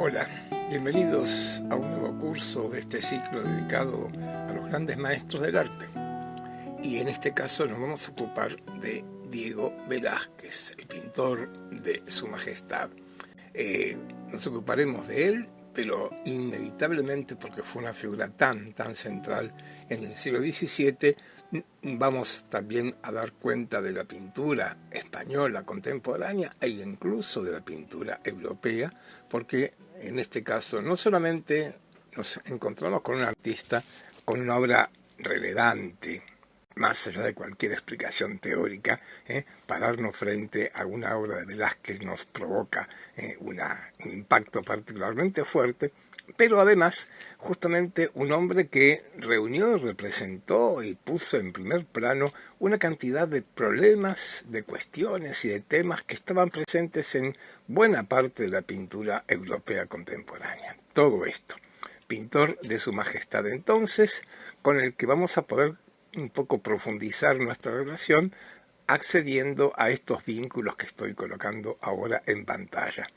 Hola, bienvenidos a un nuevo curso de este ciclo dedicado a los grandes maestros del arte. Y en este caso nos vamos a ocupar de Diego Velázquez, el pintor de Su Majestad. Nos ocuparemos de él, pero inevitablemente, porque fue una figura tan central en el siglo XVII, vamos también a dar cuenta de la pintura española contemporánea e incluso de la pintura europea, porque en este caso no solamente nos encontramos con un artista con una obra relevante, más allá de cualquier explicación teórica, pararnos frente a una obra de Velázquez nos provoca un impacto particularmente fuerte, pero además justamente un hombre que reunió, representó y puso en primer plano una cantidad de problemas, de cuestiones y de temas que estaban presentes en buena parte de la pintura europea contemporánea. Todo esto, pintor de Su Majestad entonces, con el que vamos a poder un poco profundizar nuestra relación accediendo a estos vínculos que estoy colocando ahora en pantalla.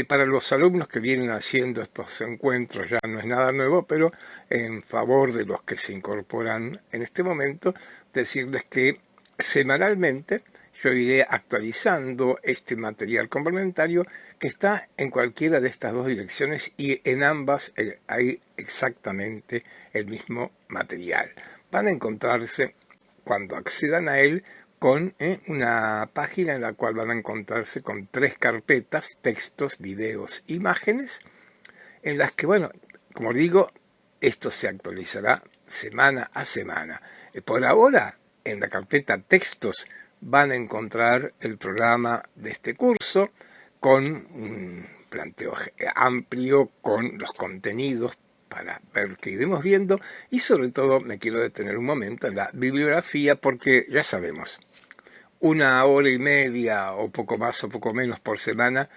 Para los alumnos que vienen haciendo estos encuentros ya no es nada nuevo, pero en favor de los que se incorporan en este momento, decirles que semanalmente yo iré actualizando este material complementario que está en cualquiera de estas dos direcciones y en ambas hay exactamente el mismo material. Van a encontrarse, cuando accedan a él, con una página en la cual van a encontrarse con 3 carpetas, textos, videos, imágenes, en las que, bueno, como digo, esto se actualizará semana a semana. Por ahora, en la carpeta textos van a encontrar el programa de este curso con un planteo amplio, con los contenidos para ver qué iremos viendo, y sobre todo me quiero detener un momento en la bibliografía, porque ya sabemos, 1 hora y media o poco más o poco menos por semana,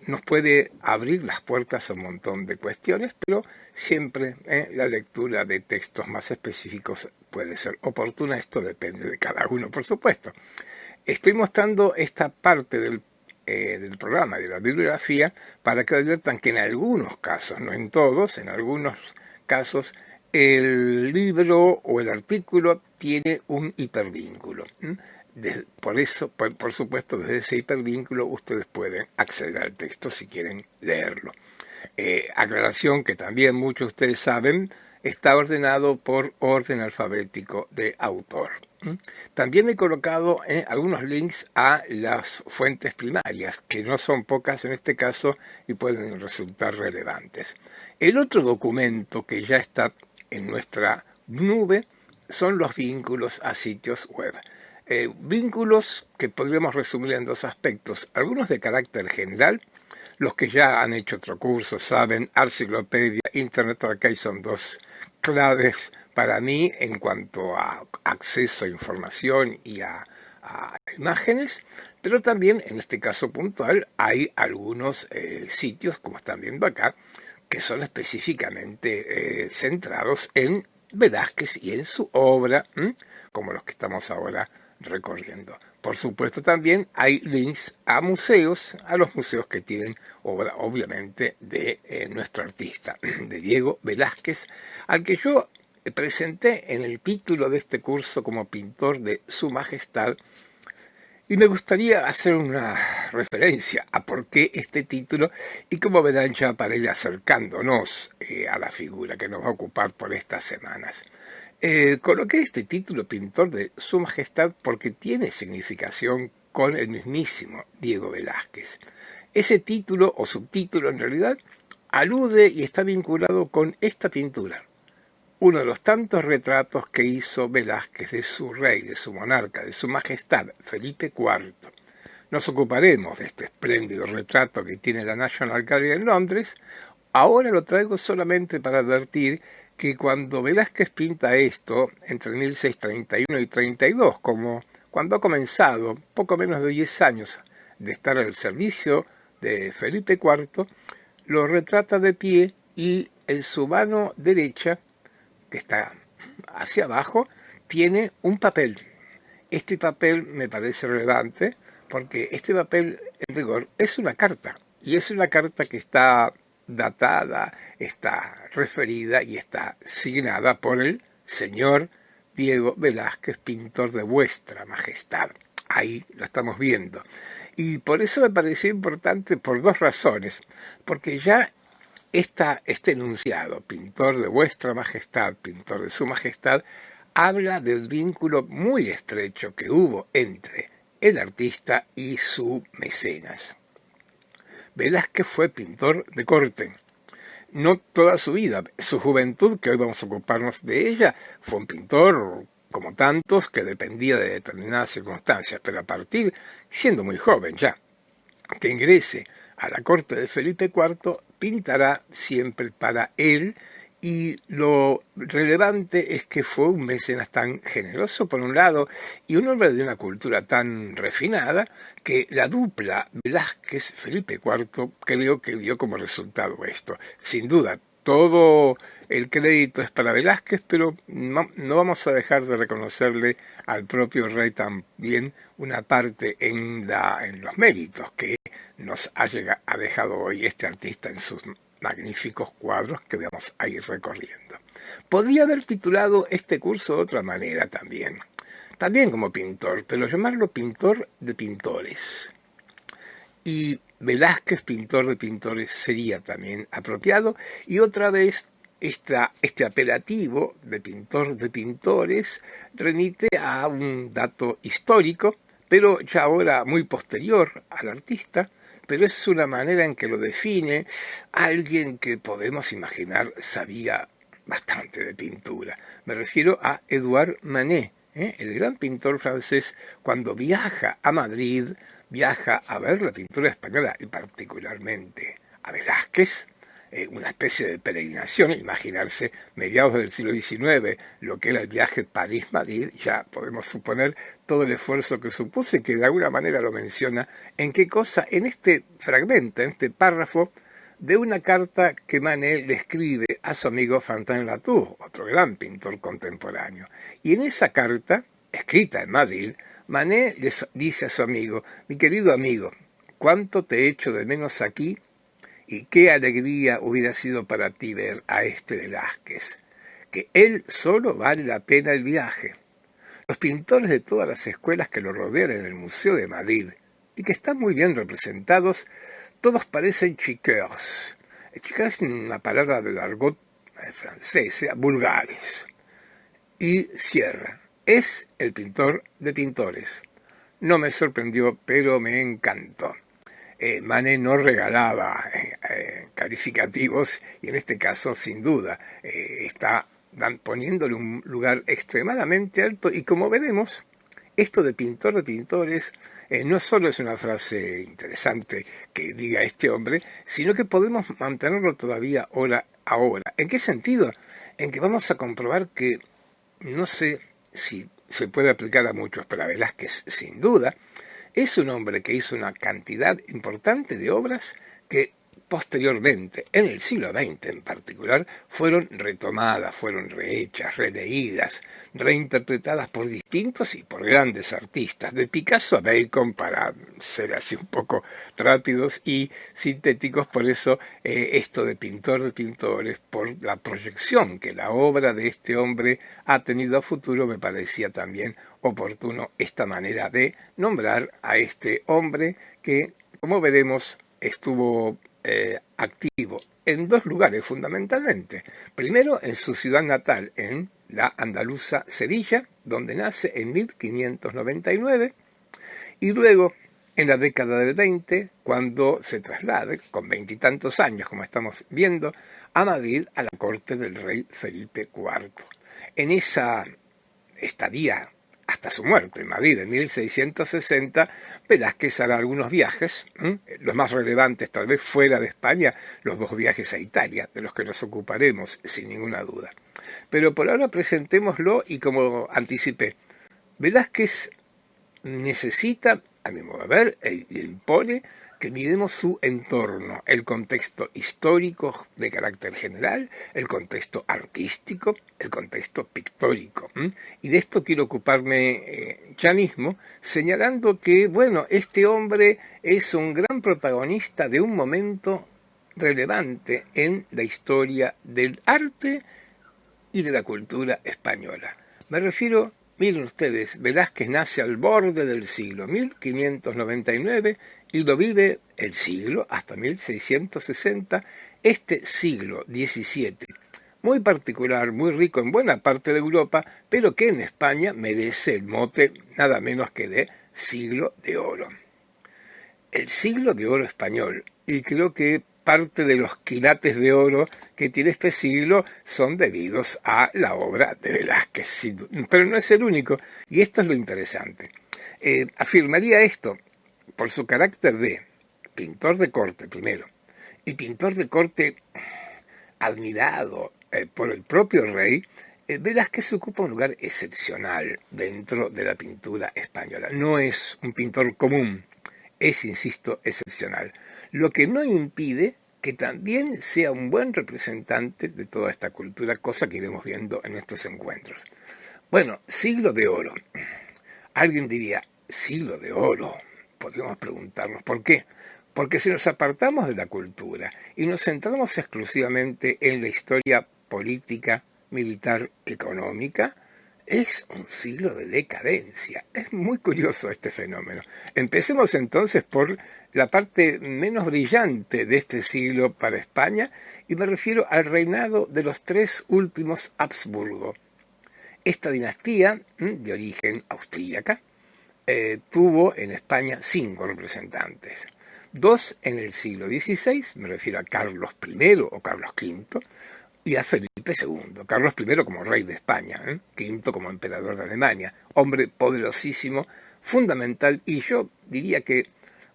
nos puede abrir las puertas a un montón de cuestiones, pero siempre la lectura de textos más específicos puede ser oportuna. Esto depende de cada uno, por supuesto. Estoy mostrando esta parte del programa de la bibliografía para que adviertan que en algunos casos, no en todos, en algunos casos, el libro o el artículo tiene un hipervínculo. Por eso, por supuesto, desde ese hipervínculo ustedes pueden acceder al texto si quieren leerlo. Aclaración que también muchos de ustedes saben, está ordenado por orden alfabético de autor. También he colocado algunos links a las fuentes primarias, que no son pocas en este caso y pueden resultar relevantes. El otro documento que ya está en nuestra nube son los vínculos a sitios web. Vínculos que podríamos resumir en 2 aspectos, algunos de carácter general. Los que ya han hecho otro curso saben, Arciclopedia, Internet Archive son 2 claves para mí en cuanto a acceso a información y a imágenes, pero también en este caso puntual hay algunos sitios, como están viendo acá, que son específicamente centrados en Velázquez y en su obra, como los que estamos ahora recorriendo. Por supuesto también hay links a museos, a los museos que tienen obra obviamente de nuestro artista, de Diego Velázquez, al que yo presenté en el título de este curso como pintor de Su Majestad, y me gustaría hacer una referencia a por qué este título y como verán ya para ir acercándonos a la figura que nos va a ocupar por estas semanas. Coloqué este título pintor de Su Majestad porque tiene significación con el mismísimo Diego Velázquez. Ese título o subtítulo en realidad alude y está vinculado con esta pintura, uno de los tantos retratos que hizo Velázquez de su rey, de su monarca, de su majestad, Felipe IV. Nos ocuparemos de este espléndido retrato que tiene la National Gallery en Londres. Ahora lo traigo solamente para advertir que cuando Velázquez pinta esto, entre 1631 y 32, como cuando ha comenzado, poco menos de 10 años de estar al servicio de Felipe IV, lo retrata de pie y en su mano derecha, que está hacia abajo, tiene un papel. Este papel me parece relevante porque este papel, en rigor, es una carta. Y es una carta que está datada, está referida y está signada por el señor Diego Velázquez, pintor de Vuestra Majestad. Ahí lo estamos viendo. Y por eso me pareció importante por dos razones. Porque ya este enunciado, pintor de Vuestra Majestad, pintor de Su Majestad, habla del vínculo muy estrecho que hubo entre el artista y su mecenas. Velázquez fue pintor de corte. No toda su vida, su juventud, que hoy vamos a ocuparnos de ella, fue un pintor como tantos que dependía de determinadas circunstancias, pero a partir, siendo muy joven ya, que ingrese a la corte de Felipe IV, pintará siempre para él, y lo relevante es que fue un mecenas tan generoso por un lado y un hombre de una cultura tan refinada que la dupla Velázquez-Felipe IV creo que dio como resultado esto. Sin duda, todo el crédito es para Velázquez, pero no vamos a dejar de reconocerle al propio rey también una parte en los méritos que nos ha dejado hoy este artista en sus magníficos cuadros que vamos a ir recorriendo. Podría haber titulado este curso de otra manera también como pintor, pero llamarlo pintor de pintores. Y Velázquez, pintor de pintores, sería también apropiado, y otra vez este apelativo de pintor de pintores remite a un dato histórico, pero ya ahora muy posterior al artista, pero es una manera en que lo define alguien que podemos imaginar sabía bastante de pintura. Me refiero a Edouard Manet, el gran pintor francés. Cuando viaja a Madrid, viaja a ver la pintura española y particularmente a Velázquez, una especie de peregrinación. Imaginarse mediados del siglo XIX lo que era el viaje París-Madrid, ya podemos suponer todo el esfuerzo que supuso y que de alguna manera lo menciona en qué cosa, en este fragmento, en este párrafo de una carta que Manet le escribe a su amigo Fantin Latour, otro gran pintor contemporáneo. Y en esa carta, escrita en Madrid, Manet le dice a su amigo: mi querido amigo, cuánto te echo de menos aquí y qué alegría hubiera sido para ti ver a este Velázquez, que él solo vale la pena el viaje. Los pintores de todas las escuelas que lo rodean en el Museo de Madrid y que están muy bien representados, todos parecen chiqueurs. Chiqueurs es una palabra del argot francés, vulgares. Y cierra: es el pintor de pintores. No me sorprendió, pero me encantó. Manet no regalaba calificativos y en este caso, sin duda, está poniéndole un lugar extremadamente alto. Y como veremos, esto de pintor de pintores no solo es una frase interesante que diga este hombre, sino que podemos mantenerlo todavía ahora. ¿En qué sentido? En que vamos a comprobar que, no sé si se puede aplicar a muchos, pero a Velázquez sin duda, es un hombre que hizo una cantidad importante de obras que posteriormente, en el siglo XX en particular, fueron retomadas, fueron rehechas, releídas, reinterpretadas por distintos y por grandes artistas, de Picasso a Bacon, para ser así un poco rápidos y sintéticos. Por eso esto de pintor de pintores, por la proyección que la obra de este hombre ha tenido a futuro, me parecía también oportuno esta manera de nombrar a este hombre que, como veremos, estuvo activo en dos lugares fundamentalmente. Primero, en su ciudad natal, en la andaluza Sevilla, donde nace en 1599, y luego en la década del 20, cuando se traslade, con veintitantos años, como estamos viendo, a Madrid, a la corte del rey Felipe IV. En esa estadía hasta su muerte en Madrid en 1660, Velázquez hará algunos viajes, los más relevantes tal vez fuera de España, los dos viajes a Italia, de los que nos ocuparemos sin ninguna duda. Pero por ahora presentémoslo, y como anticipé, Velázquez necesita, a mi modo de ver, e impone que miremos su entorno, el contexto histórico de carácter general, el contexto artístico, el contexto pictórico. Y de esto quiero ocuparme ya mismo, señalando que, bueno, este hombre es un gran protagonista de un momento relevante en la historia del arte y de la cultura española. Me refiero, miren ustedes, Velázquez nace al borde del siglo 1599 y lo vive el siglo hasta 1660, este siglo XVII, muy particular, muy rico en buena parte de Europa, pero que en España merece el mote nada menos que de siglo de oro. El siglo de oro español, y creo que parte de los quilates de oro que tiene este siglo son debidos a la obra de Velázquez, pero no es el único, y esto es lo interesante. Afirmaría esto por su carácter de pintor de corte primero, y pintor de corte admirado por el propio rey. Velázquez ocupa un lugar excepcional dentro de la pintura española. No es un pintor común, es, insisto, excepcional. Lo que no impide que también sea un buen representante de toda esta cultura, cosa que iremos viendo en estos encuentros. Bueno, siglo de oro. Alguien diría, siglo de oro. Podríamos preguntarnos por qué. Porque si nos apartamos de la cultura y nos centramos exclusivamente en la historia política, militar, económica, es un siglo de decadencia. Es muy curioso este fenómeno. Empecemos entonces por la parte menos brillante de este siglo para España, y me refiero al reinado de los tres últimos Habsburgo. Esta dinastía, de origen austríaca, tuvo en España 5 representantes. 2 en el siglo XVI, me refiero a Carlos I o Carlos V, y a Felipe II. Carlos I como rey de España, V como emperador de Alemania, hombre poderosísimo, fundamental, y yo diría que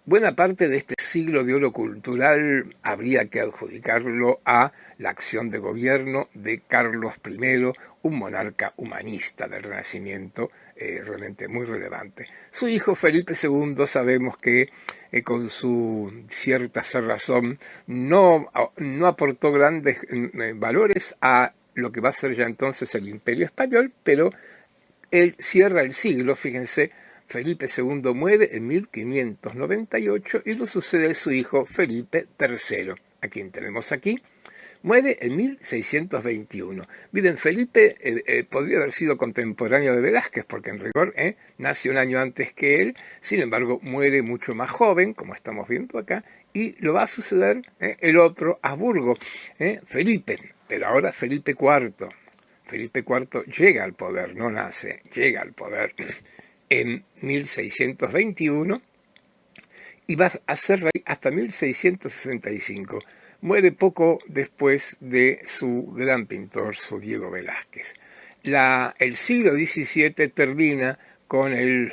buena parte de este siglo de oro cultural habría que adjudicarlo a la acción de gobierno de Carlos I, un monarca humanista del Renacimiento, realmente muy relevante. Su hijo Felipe II sabemos que con su cierta cerrazón no aportó grandes valores a lo que va a ser ya entonces el Imperio Español, pero él cierra el siglo, fíjense. Felipe II muere en 1598 y lo sucede su hijo Felipe III, a quien tenemos aquí. Muere en 1621. Miren, Felipe podría haber sido contemporáneo de Velázquez, porque en rigor nace un año antes que él, sin embargo muere mucho más joven, como estamos viendo acá, y lo va a suceder el otro Habsburgo, Felipe, pero ahora Felipe IV. Felipe IV llega al poder, no nace, llega al poder en 1621 y va a ser rey hasta 1665. Muere poco después de su gran pintor, su Diego Velázquez. El siglo XVII termina con el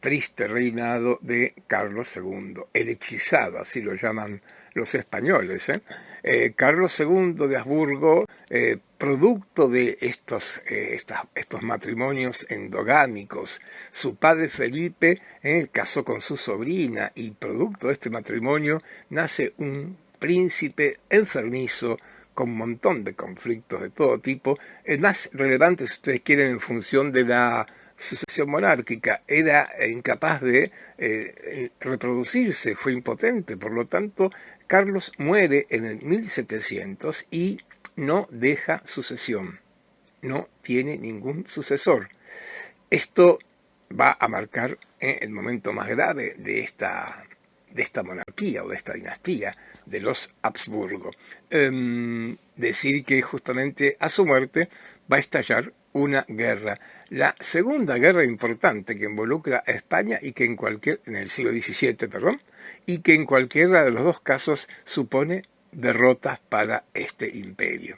triste reinado de Carlos II, el hechizado, así lo llaman los españoles. Carlos II de Habsburgo, producto de estos matrimonios endogámicos. Su padre Felipe casó con su sobrina y producto de este matrimonio nace un príncipe enfermizo con un montón de conflictos de todo tipo. El más relevante, si ustedes quieren, en función de la sucesión monárquica, era incapaz de reproducirse, fue impotente, por lo tanto Carlos muere en el 1700 y no deja sucesión, no tiene ningún sucesor. Esto va a marcar el momento más grave de esta monarquía o de esta dinastía de los Habsburgo. Decir que justamente a su muerte va a estallar una guerra, la segunda guerra importante que involucra a España y que en el siglo XVII, perdón, y que en cualquiera de los dos casos supone derrotas para este imperio.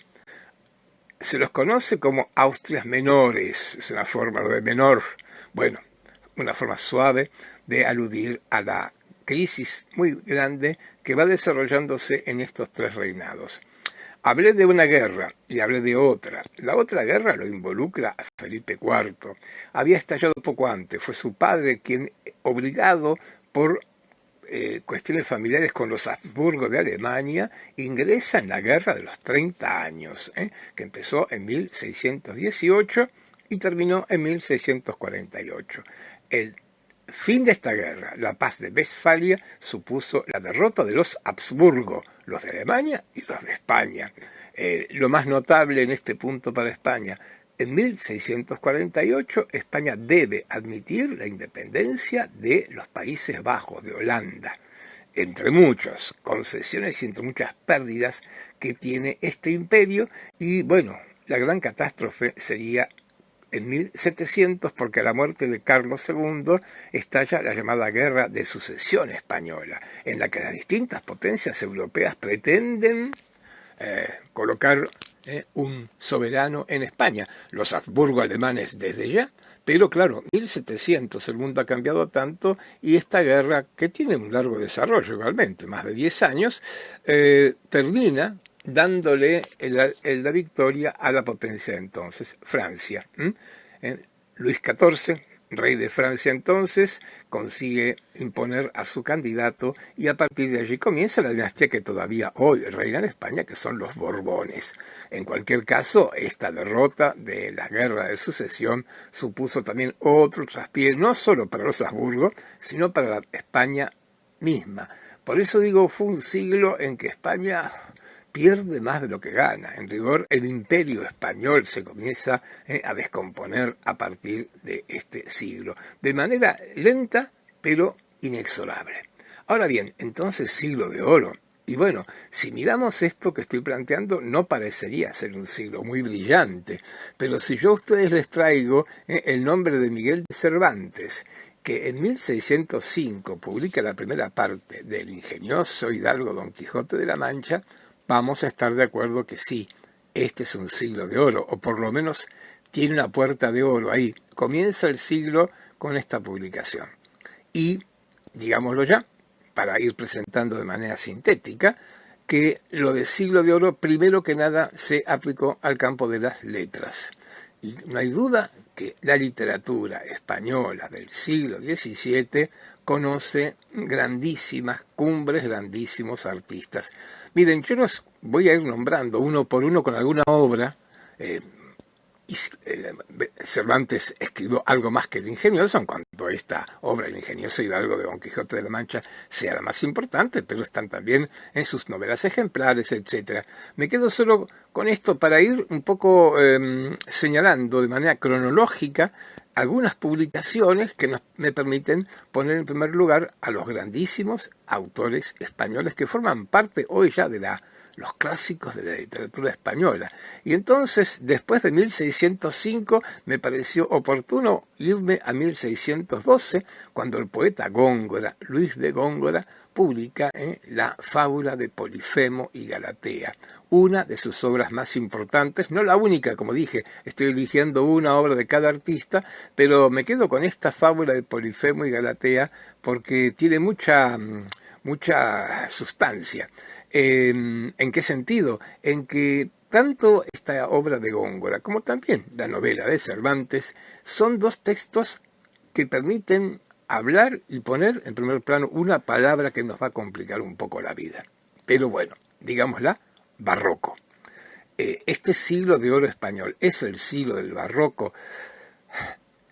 Se los conoce como Austrias menores, es una forma de menor, bueno, una forma suave de aludir a la crisis muy grande que va desarrollándose en estos tres reinados. Hablé de una guerra y hablé de otra. La otra guerra lo involucra a Felipe IV. Había estallado poco antes. Fue su padre quien, obligado por cuestiones familiares con los Habsburgo de Alemania, ingresa en la guerra de los 30 años, que empezó en 1618 y terminó en 1648. El fin de esta guerra, la paz de Westfalia supuso la derrota de los Habsburgo, los de Alemania y los de España. Lo más notable en este punto para España, en 1648 España debe admitir la independencia de los Países Bajos, de Holanda, entre muchas concesiones y entre muchas pérdidas que tiene este imperio. Y bueno, la gran catástrofe sería en 1700, porque a la muerte de Carlos II estalla la llamada Guerra de Sucesión Española, en la que las distintas potencias europeas pretenden colocar un soberano en España. Los Habsburgo alemanes desde ya, pero claro, 1700 el mundo ha cambiado tanto y esta guerra, que tiene un largo desarrollo igualmente, más de 10 años, termina dándole la victoria a la potencia de entonces, Francia. Luis XIV, rey de Francia entonces, consigue imponer a su candidato y a partir de allí comienza la dinastía que todavía hoy reina en España, que son los Borbones. En cualquier caso, esta derrota de la Guerra de Sucesión supuso también otro traspié, no solo para los Habsburgo, sino para la España misma. Por eso digo, fue un siglo en que España pierde más de lo que gana. En rigor, el imperio español se comienza a descomponer a partir de este siglo, de manera lenta pero inexorable. Ahora bien, entonces siglo de oro. Y bueno, si miramos esto que estoy planteando, no parecería ser un siglo muy brillante, pero si yo a ustedes les traigo el nombre de Miguel de Cervantes, que en 1605 publica la primera parte del ingenioso hidalgo Don Quijote de la Mancha, vamos a estar de acuerdo que sí, este es un siglo de oro, o por lo menos tiene una puerta de oro ahí. Comienza el siglo con esta publicación. Y, digámoslo ya, para ir presentando de manera sintética, que lo de siglo de oro, primero que nada, se aplicó al campo de las letras. Y no hay duda que la literatura española del siglo XVII conoce grandísimas cumbres, grandísimos artistas. Miren, yo los voy a ir nombrando uno por uno con alguna obra. Cervantes escribió algo más que el ingenioso, en cuanto a esta obra, el ingenioso hidalgo de Don Quijote de la Mancha, sea la más importante, pero están también en sus novelas ejemplares, etc. Me quedo solo con esto para ir un poco señalando de manera cronológica algunas publicaciones que me permiten poner en primer lugar a los grandísimos autores españoles que forman parte hoy ya de los clásicos de la literatura española. Y entonces, después de 1605, me pareció oportuno irme a 1612, cuando el poeta Góngora, Luis de Góngora, publica la fábula de Polifemo y Galatea, una de sus obras más importantes, no la única, como dije, estoy eligiendo una obra de cada artista, pero me quedo con esta fábula de Polifemo y Galatea porque tiene mucha sustancia. ¿En qué sentido? En que tanto esta obra de Góngora como también la novela de Cervantes son dos textos que permiten hablar y poner en primer plano una palabra que nos va a complicar un poco la vida. Pero bueno, digámosla, barroco. Este siglo de oro español es el siglo del barroco.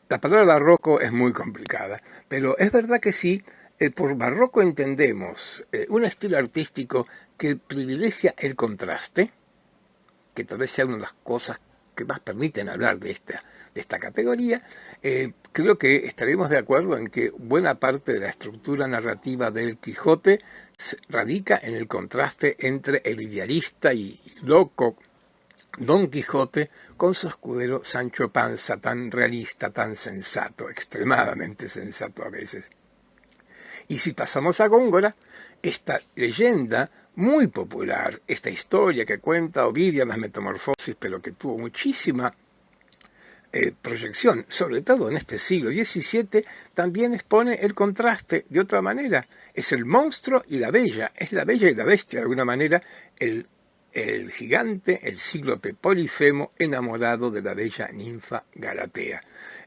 La palabra barroco es muy complicada, pero es verdad que sí. Por barroco entendemos un estilo artístico que privilegia el contraste, que tal vez sea una de las cosas que más permiten hablar de esta categoría. Creo que estaremos de acuerdo en que buena parte de la estructura narrativa del Quijote radica en el contraste entre el idealista y loco Don Quijote con su escudero Sancho Panza, tan realista, tan sensato, extremadamente sensato a veces. Y si pasamos a Góngora, esta leyenda muy popular, esta historia que cuenta Ovidio en las Metamorfosis, pero que tuvo muchísima proyección, sobre todo en este siglo XVII, también expone el contraste de otra manera. Es el monstruo y la bella, es la bella y la bestia de alguna manera, el gigante, el cíclope Polifemo, enamorado de la bella ninfa Galatea.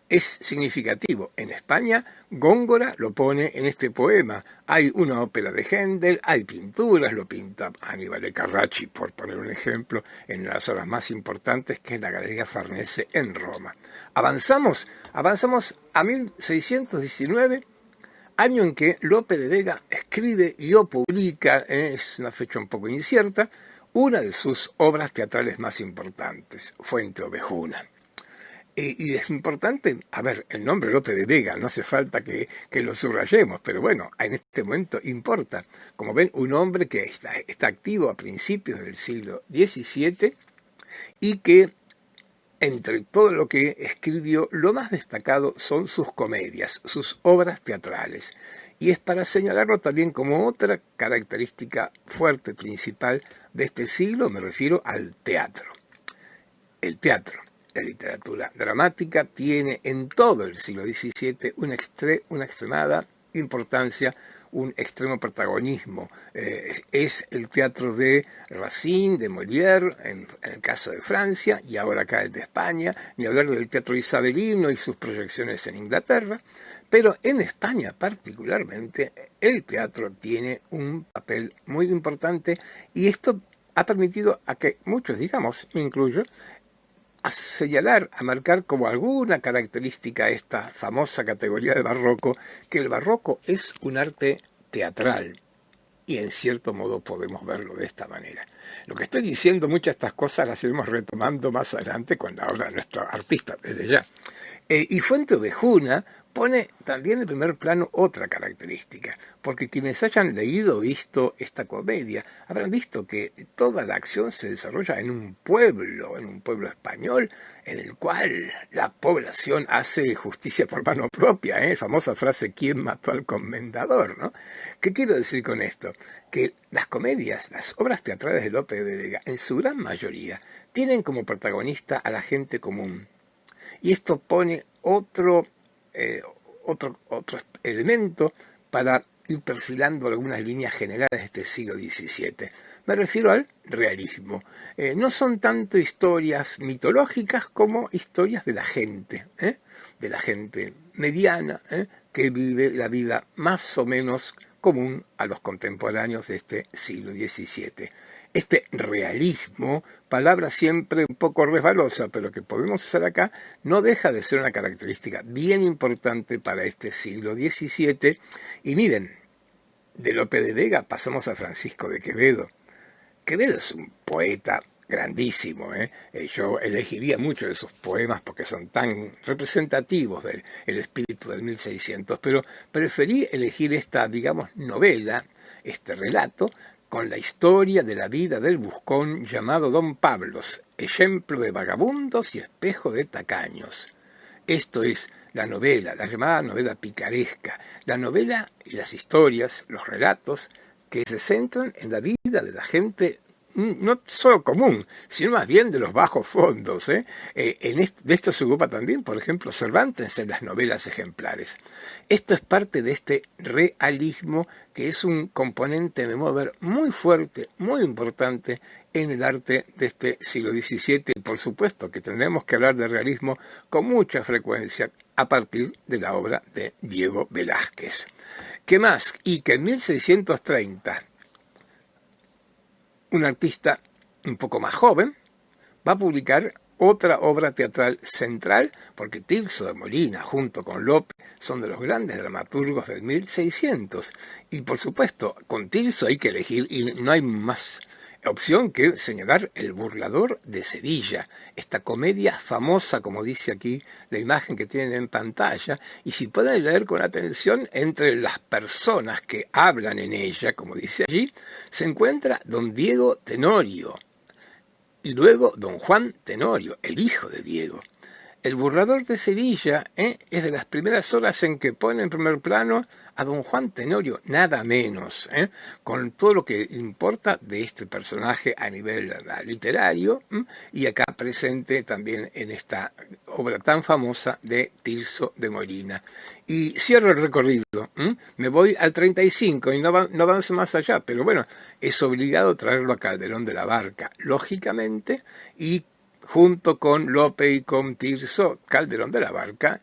Es significativo. En España, Góngora lo pone en este poema. Hay una ópera de Händel, hay pinturas, lo pinta Aníbal de Carracci, por poner un ejemplo, en una de las obras más importantes, que es la Galería Farnese en Roma. Avanzamos a 1619, año en que Lope de Vega escribe y o publica, es una fecha un poco incierta, una de sus obras teatrales más importantes, Fuente Ovejuna. Y es importante, a ver, el nombre Lope de Vega, no hace falta que lo subrayemos, pero bueno, en este momento importa. Como ven, un hombre que está activo a principios del siglo XVII y que entre todo lo que escribió, lo más destacado son sus comedias, sus obras teatrales. Y es para señalarlo también como otra característica fuerte, principal de este siglo, me refiero al teatro. El teatro, la literatura dramática, tiene en todo el siglo XVII una extremada importancia, un extremo protagonismo. Es el teatro de Racine, de Molière, en el caso de Francia, y ahora acá el de España, ni hablar del teatro isabelino y sus proyecciones en Inglaterra, pero en España particularmente el teatro tiene un papel muy importante y esto ha permitido a que muchos, digamos, me incluyo, a señalar, a marcar como alguna característica esta famosa categoría de barroco, que el barroco es un arte teatral. Y en cierto modo podemos verlo de esta manera. Lo que estoy diciendo, muchas de estas cosas las iremos retomando más adelante cuando habla nuestro artista, desde ya. Y Fuente Ovejuna pone también en primer plano otra característica, porque quienes hayan leído o visto esta comedia habrán visto que toda la acción se desarrolla en un pueblo español, en el cual la población hace justicia por mano propia, famosa frase ¿quién mató al comendador?, ¿no? ¿Qué quiero decir con esto? Que las comedias, las obras teatrales de Lope de Vega, en su gran mayoría, tienen como protagonista a la gente común. Y esto pone otro elemento para ir perfilando algunas líneas generales de este siglo XVII. Me refiero al realismo. No son tanto historias mitológicas como historias de la gente mediana, que vive la vida más o menos común a los contemporáneos de este siglo XVII. Este realismo, palabra siempre un poco resbalosa, pero que podemos usar acá, no deja de ser una característica bien importante para este siglo XVII. Y miren, de Lope de Vega pasamos a Francisco de Quevedo. Quevedo es un poeta grandísimo, yo elegiría muchos de sus poemas porque son tan representativos del espíritu del 1600, pero preferí elegir esta, digamos, novela, este relato, con la historia de la vida del buscón llamado Don Pablos, ejemplo de vagabundos y espejo de tacaños. Esto es la novela, la llamada novela picaresca, la novela y las historias, los relatos que se centran en la vida de la gente no solo común, sino más bien de los bajos fondos. De esto se ocupa también, por ejemplo, Cervantes en las novelas ejemplares. Esto es parte de este realismo que es un componente, me muevo a ver, muy fuerte, muy importante en el arte de este siglo XVII. Y por supuesto que tendremos que hablar de realismo con mucha frecuencia a partir de la obra de Diego Velázquez. ¿Qué más? Y que en 1630 un artista un poco más joven va a publicar otra obra teatral central, porque Tirso de Molina, junto con Lope, son de los grandes dramaturgos del 1600. Y por supuesto, con Tirso hay que elegir, y no hay más opción que señalar El burlador de Sevilla, esta comedia famosa, como dice aquí la imagen que tienen en pantalla, y si pueden leer con atención, entre las personas que hablan en ella, como dice allí, se encuentra don Diego Tenorio, y luego don Juan Tenorio, el hijo de Diego. El burlador de Sevilla es de las primeras horas en que pone en primer plano a don Juan Tenorio, nada menos, con todo lo que importa de este personaje a nivel literario, y acá presente también en esta obra tan famosa de Tirso de Molina. Y cierro el recorrido, me voy al 35 y no avanzo más allá, pero bueno, es obligado traerlo a Calderón de la Barca, lógicamente, y junto con Lope y con Tirso, Calderón de la Barca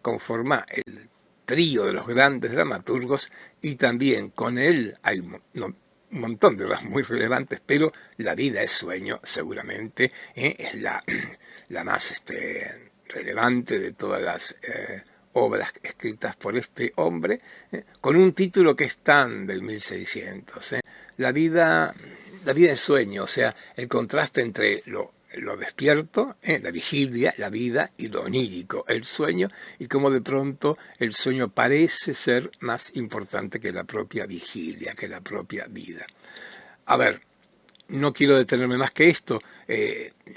conforma el trío de los grandes dramaturgos, y también con él hay un montón de obras muy relevantes, pero La vida es sueño seguramente es la más relevante de todas las obras escritas por este hombre, con un título que es tan del 1600, La vida es sueño, o sea, el contraste entre lo despierto, la vigilia, la vida, y lo onírico, el sueño, y cómo de pronto el sueño parece ser más importante que la propia vigilia, que la propia vida. A ver, no quiero detenerme más que esto.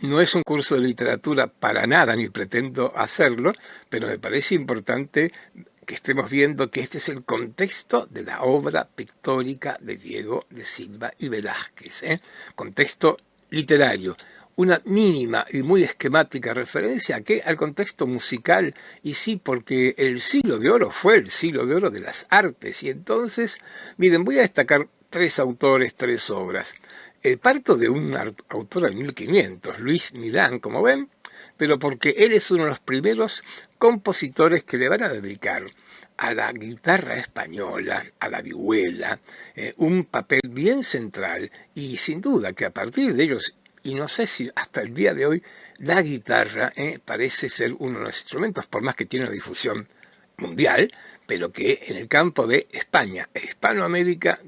No es un curso de literatura para nada, ni pretendo hacerlo, pero me parece importante que estemos viendo que este es el contexto de la obra pictórica de Diego de Silva y Velázquez, contexto literario. Una mínima y muy esquemática referencia ¿a qué? Al contexto musical, y sí, porque el siglo de oro fue el siglo de oro de las artes, y entonces, miren, voy a destacar 3 autores, 3 obras. Parto de un autor de 1500, Luis Milán, como ven, pero porque él es uno de los primeros compositores que le van a dedicar a la guitarra española, a la vihuela, un papel bien central, y sin duda que a partir de ellos, y no sé si hasta el día de hoy, la guitarra parece ser uno de los instrumentos, por más que tiene una difusión mundial, pero que en el campo de España e Hispanoamérica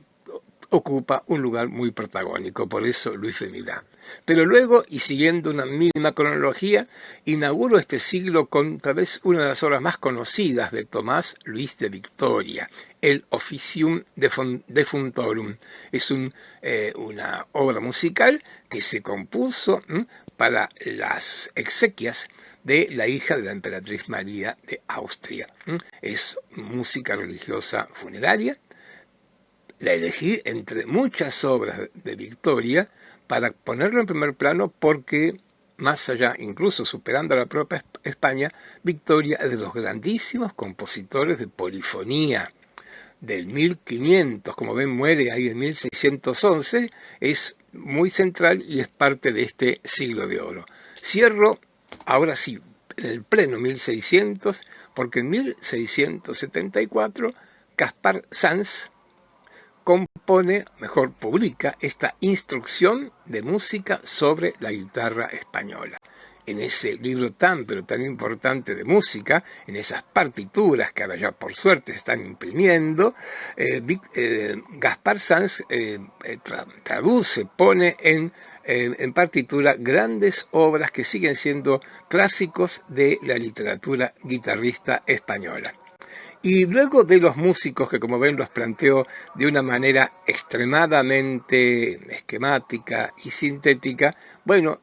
ocupa un lugar muy protagónico, por eso Luis de Milán. Pero luego, y siguiendo una misma cronología, inauguro este siglo con tal vez una de las obras más conocidas de Tomás Luis de Victoria, el Officium Defunctorum. Es una obra musical que se compuso para las exequias de la hija de la emperatriz María de Austria. Es música religiosa funeraria. La elegí entre muchas obras de Victoria para ponerlo en primer plano porque, más allá, incluso superando a la propia España, Victoria es de los grandísimos compositores de polifonía del 1500, como ven, muere ahí en 1611, es muy central y es parte de este siglo de oro. Cierro, ahora sí, en el pleno 1600, porque en 1674 Gaspar Sanz publica esta instrucción de música sobre la guitarra española. En ese libro tan, pero tan importante de música, en esas partituras que ahora ya por suerte se están imprimiendo, Gaspar Sanz traduce, pone en partitura grandes obras que siguen siendo clásicos de la literatura guitarrista española. Y luego de los músicos, que como ven los planteo de una manera extremadamente esquemática y sintética, bueno,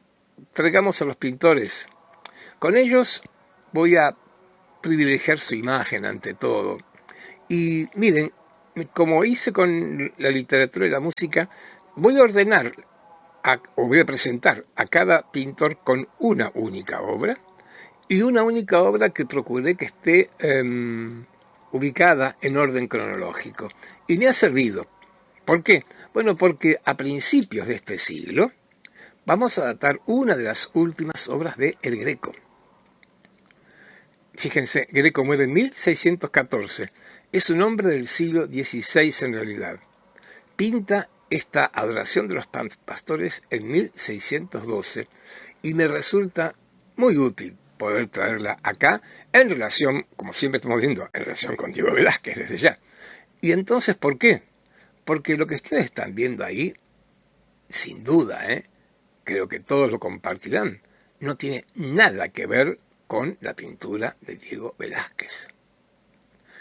traigamos a los pintores. Con ellos voy a privilegiar su imagen ante todo. Y miren, como hice con la literatura y la música, voy a ordenar o voy a presentar a cada pintor con una única obra, y una única obra que procuré que esté ubicada en orden cronológico. Y me ha servido. ¿Por qué? Bueno, porque a principios de este siglo vamos a datar una de las últimas obras de El Greco. Fíjense, Greco muere en 1614. Es un hombre del siglo XVI en realidad. Pinta esta adoración de los pastores en 1612 y me resulta muy útil poder traerla acá en relación, como siempre estamos viendo, en relación con Diego Velázquez desde ya. Y entonces, ¿por qué? Porque lo que ustedes están viendo ahí, sin duda, creo que todos lo compartirán, no tiene nada que ver con la pintura de Diego Velázquez.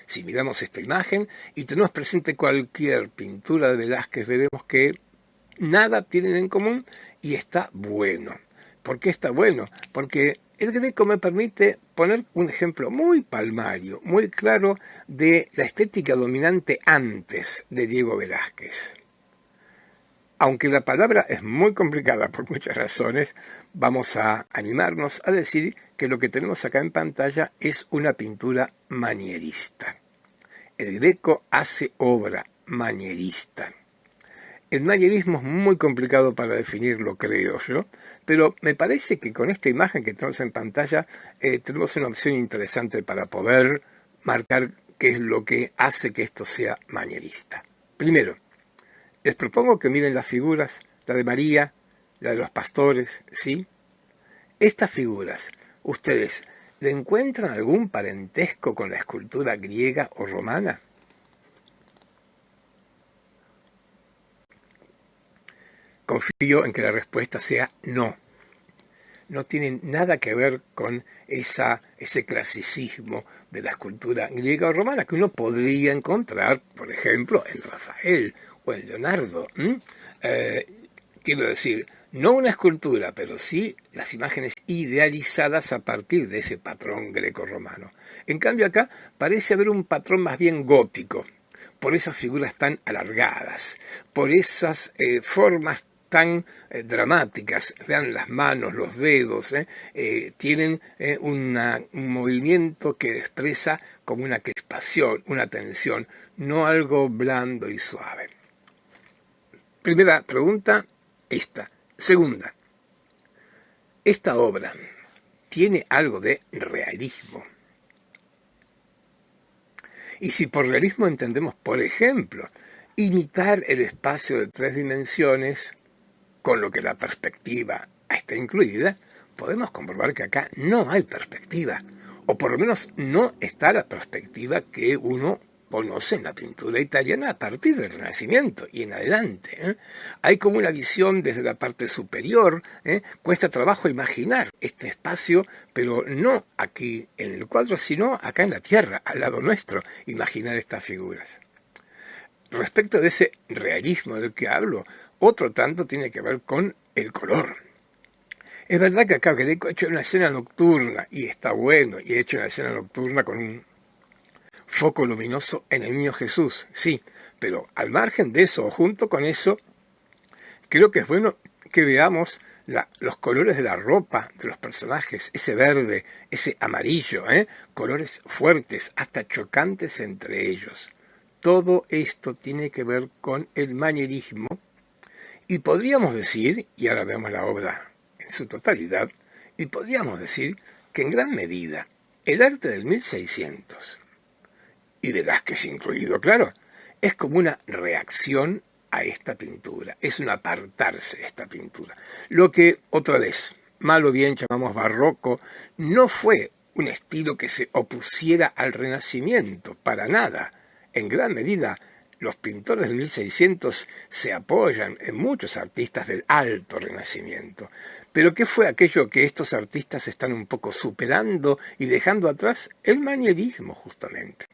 Si miramos esta imagen y tenemos presente cualquier pintura de Velázquez, veremos que nada tienen en común y está bueno. ¿Por qué está bueno? Porque el Greco me permite poner un ejemplo muy palmario, muy claro de la estética dominante antes de Diego Velázquez. Aunque la palabra es muy complicada por muchas razones, vamos a animarnos a decir que lo que tenemos acá en pantalla es una pintura manierista. El Greco hace obra manierista. El manierismo es muy complicado para definirlo, creo yo, pero me parece que con esta imagen que tenemos en pantalla tenemos una opción interesante para poder marcar qué es lo que hace que esto sea manierista. Primero, les propongo que miren las figuras, la de María, la de los pastores, ¿sí? Estas figuras, ustedes ¿Le encuentran algún parentesco con la escultura griega o romana? Confío en que la respuesta sea no. No tienen nada que ver con ese clasicismo de la escultura griega o romana que uno podría encontrar, por ejemplo, en Rafael o en Leonardo. Quiero decir, no una escultura, pero sí las imágenes idealizadas a partir de ese patrón greco-romano. En cambio acá parece haber un patrón más bien gótico, por esas figuras tan alargadas, por esas formas tan dramáticas. Vean las manos, los dedos, tienen un movimiento que expresa como una crispación, una tensión, no algo blando y suave. Primera pregunta, esta. Segunda, esta obra tiene algo de realismo. Y si por realismo entendemos, por ejemplo, imitar el espacio de 3 dimensiones, con lo que la perspectiva está incluida, podemos comprobar que acá no hay perspectiva, o por lo menos no está la perspectiva que uno conoce en la pintura italiana a partir del Renacimiento y en adelante. Hay como una visión desde la parte superior, cuesta trabajo imaginar este espacio, pero no aquí en el cuadro, sino acá en la tierra, al lado nuestro, imaginar estas figuras. Respecto de ese realismo del que hablo, otro tanto tiene que ver con el color. Es verdad que acá Greco ha hecho una escena nocturna, y está bueno, y ha hecho una escena nocturna con un foco luminoso en el niño Jesús, sí, pero al margen de eso, o junto con eso, creo que es bueno que veamos los colores de la ropa de los personajes, ese verde, ese amarillo, colores fuertes, hasta chocantes entre ellos. Todo esto tiene que ver con el manierismo y podríamos decir, y ahora veamos la obra en su totalidad, y podríamos decir que en gran medida el arte del 1600, y de Velázquez incluido, claro, es como una reacción a esta pintura, es un apartarse de esta pintura. Lo que, otra vez, mal o bien llamamos barroco, no fue un estilo que se opusiera al Renacimiento, para nada. En gran medida, los pintores del 1600 se apoyan en muchos artistas del alto Renacimiento. Pero ¿qué fue aquello que estos artistas están un poco superando y dejando atrás? El manierismo, justamente.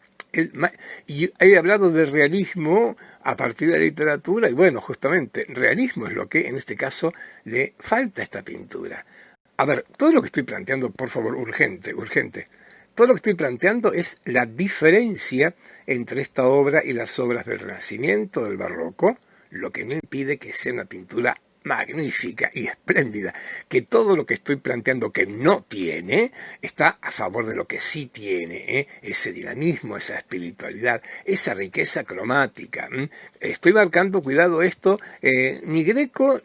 Y he hablado de realismo a partir de la literatura, y bueno, justamente, realismo es lo que en este caso le falta a esta pintura. A ver, todo lo que estoy planteando, por favor, urgente, todo lo que estoy planteando es la diferencia entre esta obra y las obras del Renacimiento, del Barroco, lo que no impide que sea una pintura magnífica y espléndida, que todo lo que estoy planteando que no tiene, está a favor de lo que sí tiene, ese dinamismo, esa espiritualidad, esa riqueza cromática. Estoy marcando, cuidado esto, ni Greco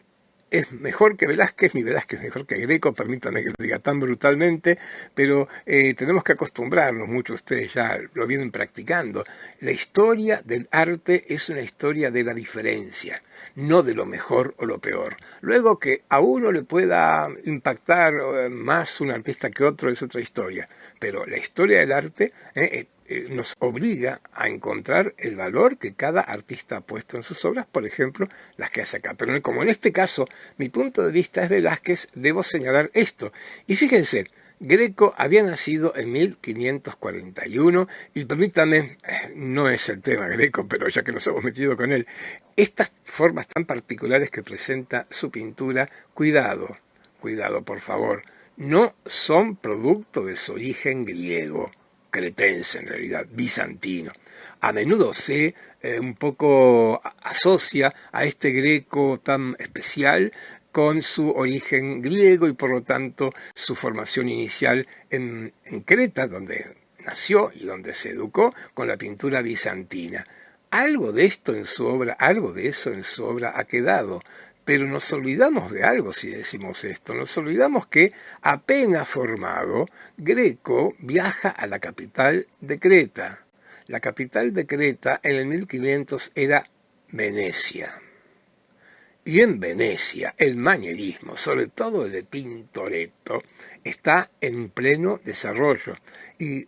es mejor que Velázquez, ni Velázquez es mejor que Greco, permítanme que lo diga tan brutalmente, pero tenemos que acostumbrarnos, muchos de ustedes ya lo vienen practicando. La historia del arte es una historia de la diferencia, no de lo mejor o lo peor. Luego que a uno le pueda impactar más un artista que otro es otra historia, pero la historia del arte nos obliga a encontrar el valor que cada artista ha puesto en sus obras, por ejemplo, las que hace acá. Pero como en este caso mi punto de vista es Velázquez, debo señalar esto. Y fíjense, Greco había nacido en 1541 y permítanme, no es el tema Greco, pero ya que nos hemos metido con él, estas formas tan particulares que presenta su pintura, cuidado, cuidado por favor, no son producto de su origen griego, cretense en realidad, bizantino. A menudo se un poco asocia a este Greco tan especial con su origen griego y por lo tanto su formación inicial en Creta, donde nació y donde se educó con la pintura bizantina. Algo de esto en su obra, algo de eso en su obra ha quedado. Pero nos olvidamos de algo si decimos esto, nos olvidamos que apenas formado, Greco viaja a la capital de Creta. La capital de Creta en el 1500 era Venecia. Y en Venecia, el manierismo, sobre todo el de Tintoretto, está en pleno desarrollo. Y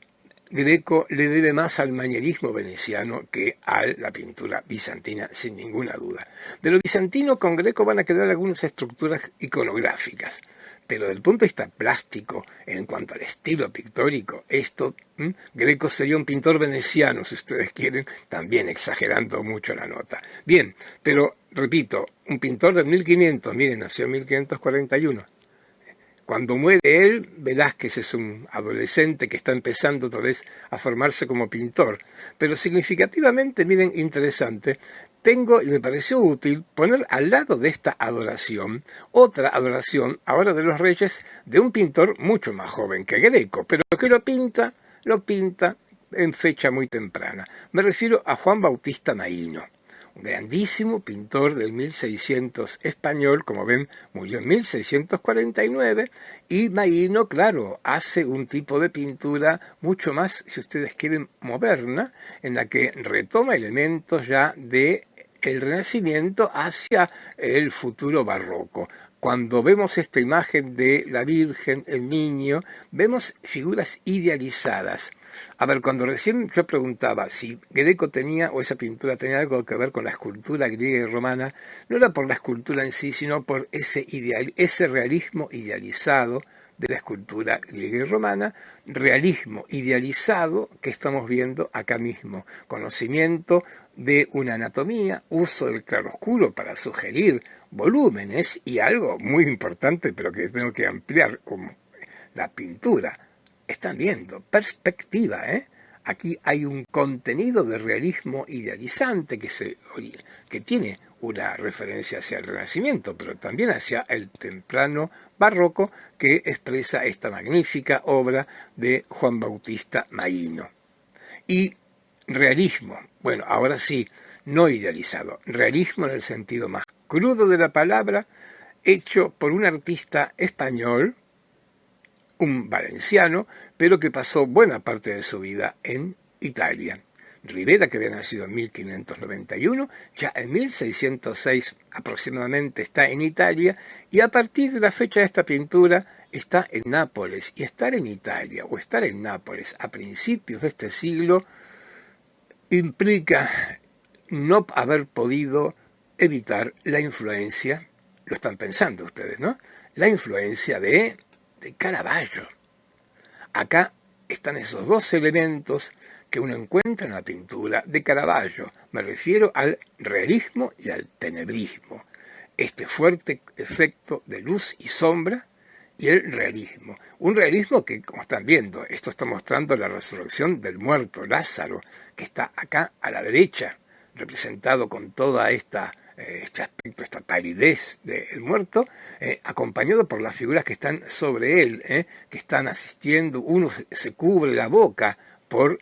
Greco le debe más al manierismo veneciano que a la pintura bizantina, sin ninguna duda. De lo bizantino con Greco van a quedar algunas estructuras iconográficas, pero desde el punto de vista plástico, en cuanto al estilo pictórico, Greco sería un pintor veneciano, si ustedes quieren, también exagerando mucho la nota. Bien, pero repito, un pintor de 1500, miren, nació en 1541. Cuando muere él, Velázquez es un adolescente que está empezando tal vez a formarse como pintor. Pero significativamente, miren, interesante, tengo, y me pareció útil, poner al lado de esta adoración, otra adoración, ahora de los reyes, de un pintor mucho más joven que Greco, pero que lo pinta en fecha muy temprana. Me refiero a Juan Bautista Maíno, un grandísimo pintor del 1600 español, como ven, murió en 1649, y Maíno, claro, hace un tipo de pintura mucho más, si ustedes quieren, moderna, en la que retoma elementos ya de el Renacimiento hacia el futuro barroco. Cuando vemos esta imagen de la Virgen, el niño, vemos figuras idealizadas. A ver, cuando recién yo preguntaba si Greco tenía o esa pintura tenía algo que ver con la escultura griega y romana, no era por la escultura en sí, sino por ese realismo idealizado de la escultura griega y romana, realismo idealizado que estamos viendo acá mismo, conocimiento de una anatomía, uso del claroscuro para sugerir volúmenes y algo muy importante, pero que tengo que ampliar, como la pintura. Están viendo, perspectiva, ¿eh? Aquí hay un contenido de realismo idealizante que tiene una referencia hacia el Renacimiento, pero también hacia el temprano barroco que expresa esta magnífica obra de Juan Bautista Maíno. Y realismo, bueno, ahora sí, no idealizado, realismo en el sentido más crudo de la palabra, hecho por un artista español, un valenciano, pero que pasó buena parte de su vida en Italia. Rivera, que había nacido en 1591, ya en 1606 aproximadamente está en Italia, y a partir de la fecha de esta pintura está en Nápoles. Y estar en Italia o estar en Nápoles a principios de este siglo implica no haber podido evitar la influencia, lo están pensando ustedes, ¿no? La influencia de Caravaggio. Acá están esos dos elementos que uno encuentra en la pintura de Caravaggio. Me refiero al realismo y al tenebrismo. Este fuerte efecto de luz y sombra y el realismo. Un realismo que, como están viendo, esto está mostrando la resurrección del muerto Lázaro, que está acá a la derecha, representado con toda este aspecto, esta palidez del muerto, acompañado por las figuras que están sobre él, que están asistiendo. Uno se cubre la boca por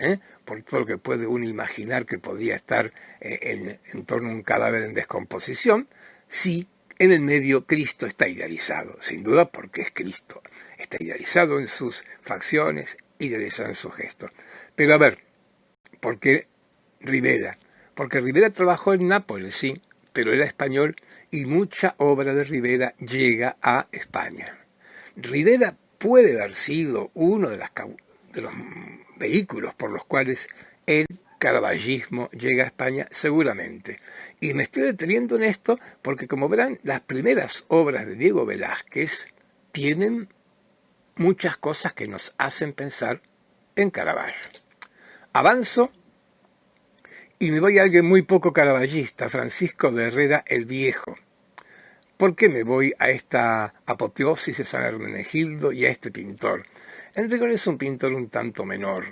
todo lo que puede uno imaginar que podría estar en torno a un cadáver en descomposición. Sí, en el medio Cristo está idealizado, sin duda porque es Cristo. Está idealizado en sus facciones, idealizado en sus gestos. Pero a ver, ¿por qué Rivera? Porque Rivera trabajó en Nápoles, sí, pero era español y mucha obra de Rivera llega a España. Rivera puede haber sido uno de los vehículos por los cuales el caravallismo llega a España, seguramente. Y me estoy deteniendo en esto porque, como verán, las primeras obras de Diego Velázquez tienen muchas cosas que nos hacen pensar en Caravaggio. Avanzo y me voy a alguien muy poco caravallista, Francisco de Herrera el Viejo. ¿Por qué me voy a esta apoteosis de San Hermenegildo y a este pintor? En rigor es un pintor un tanto menor,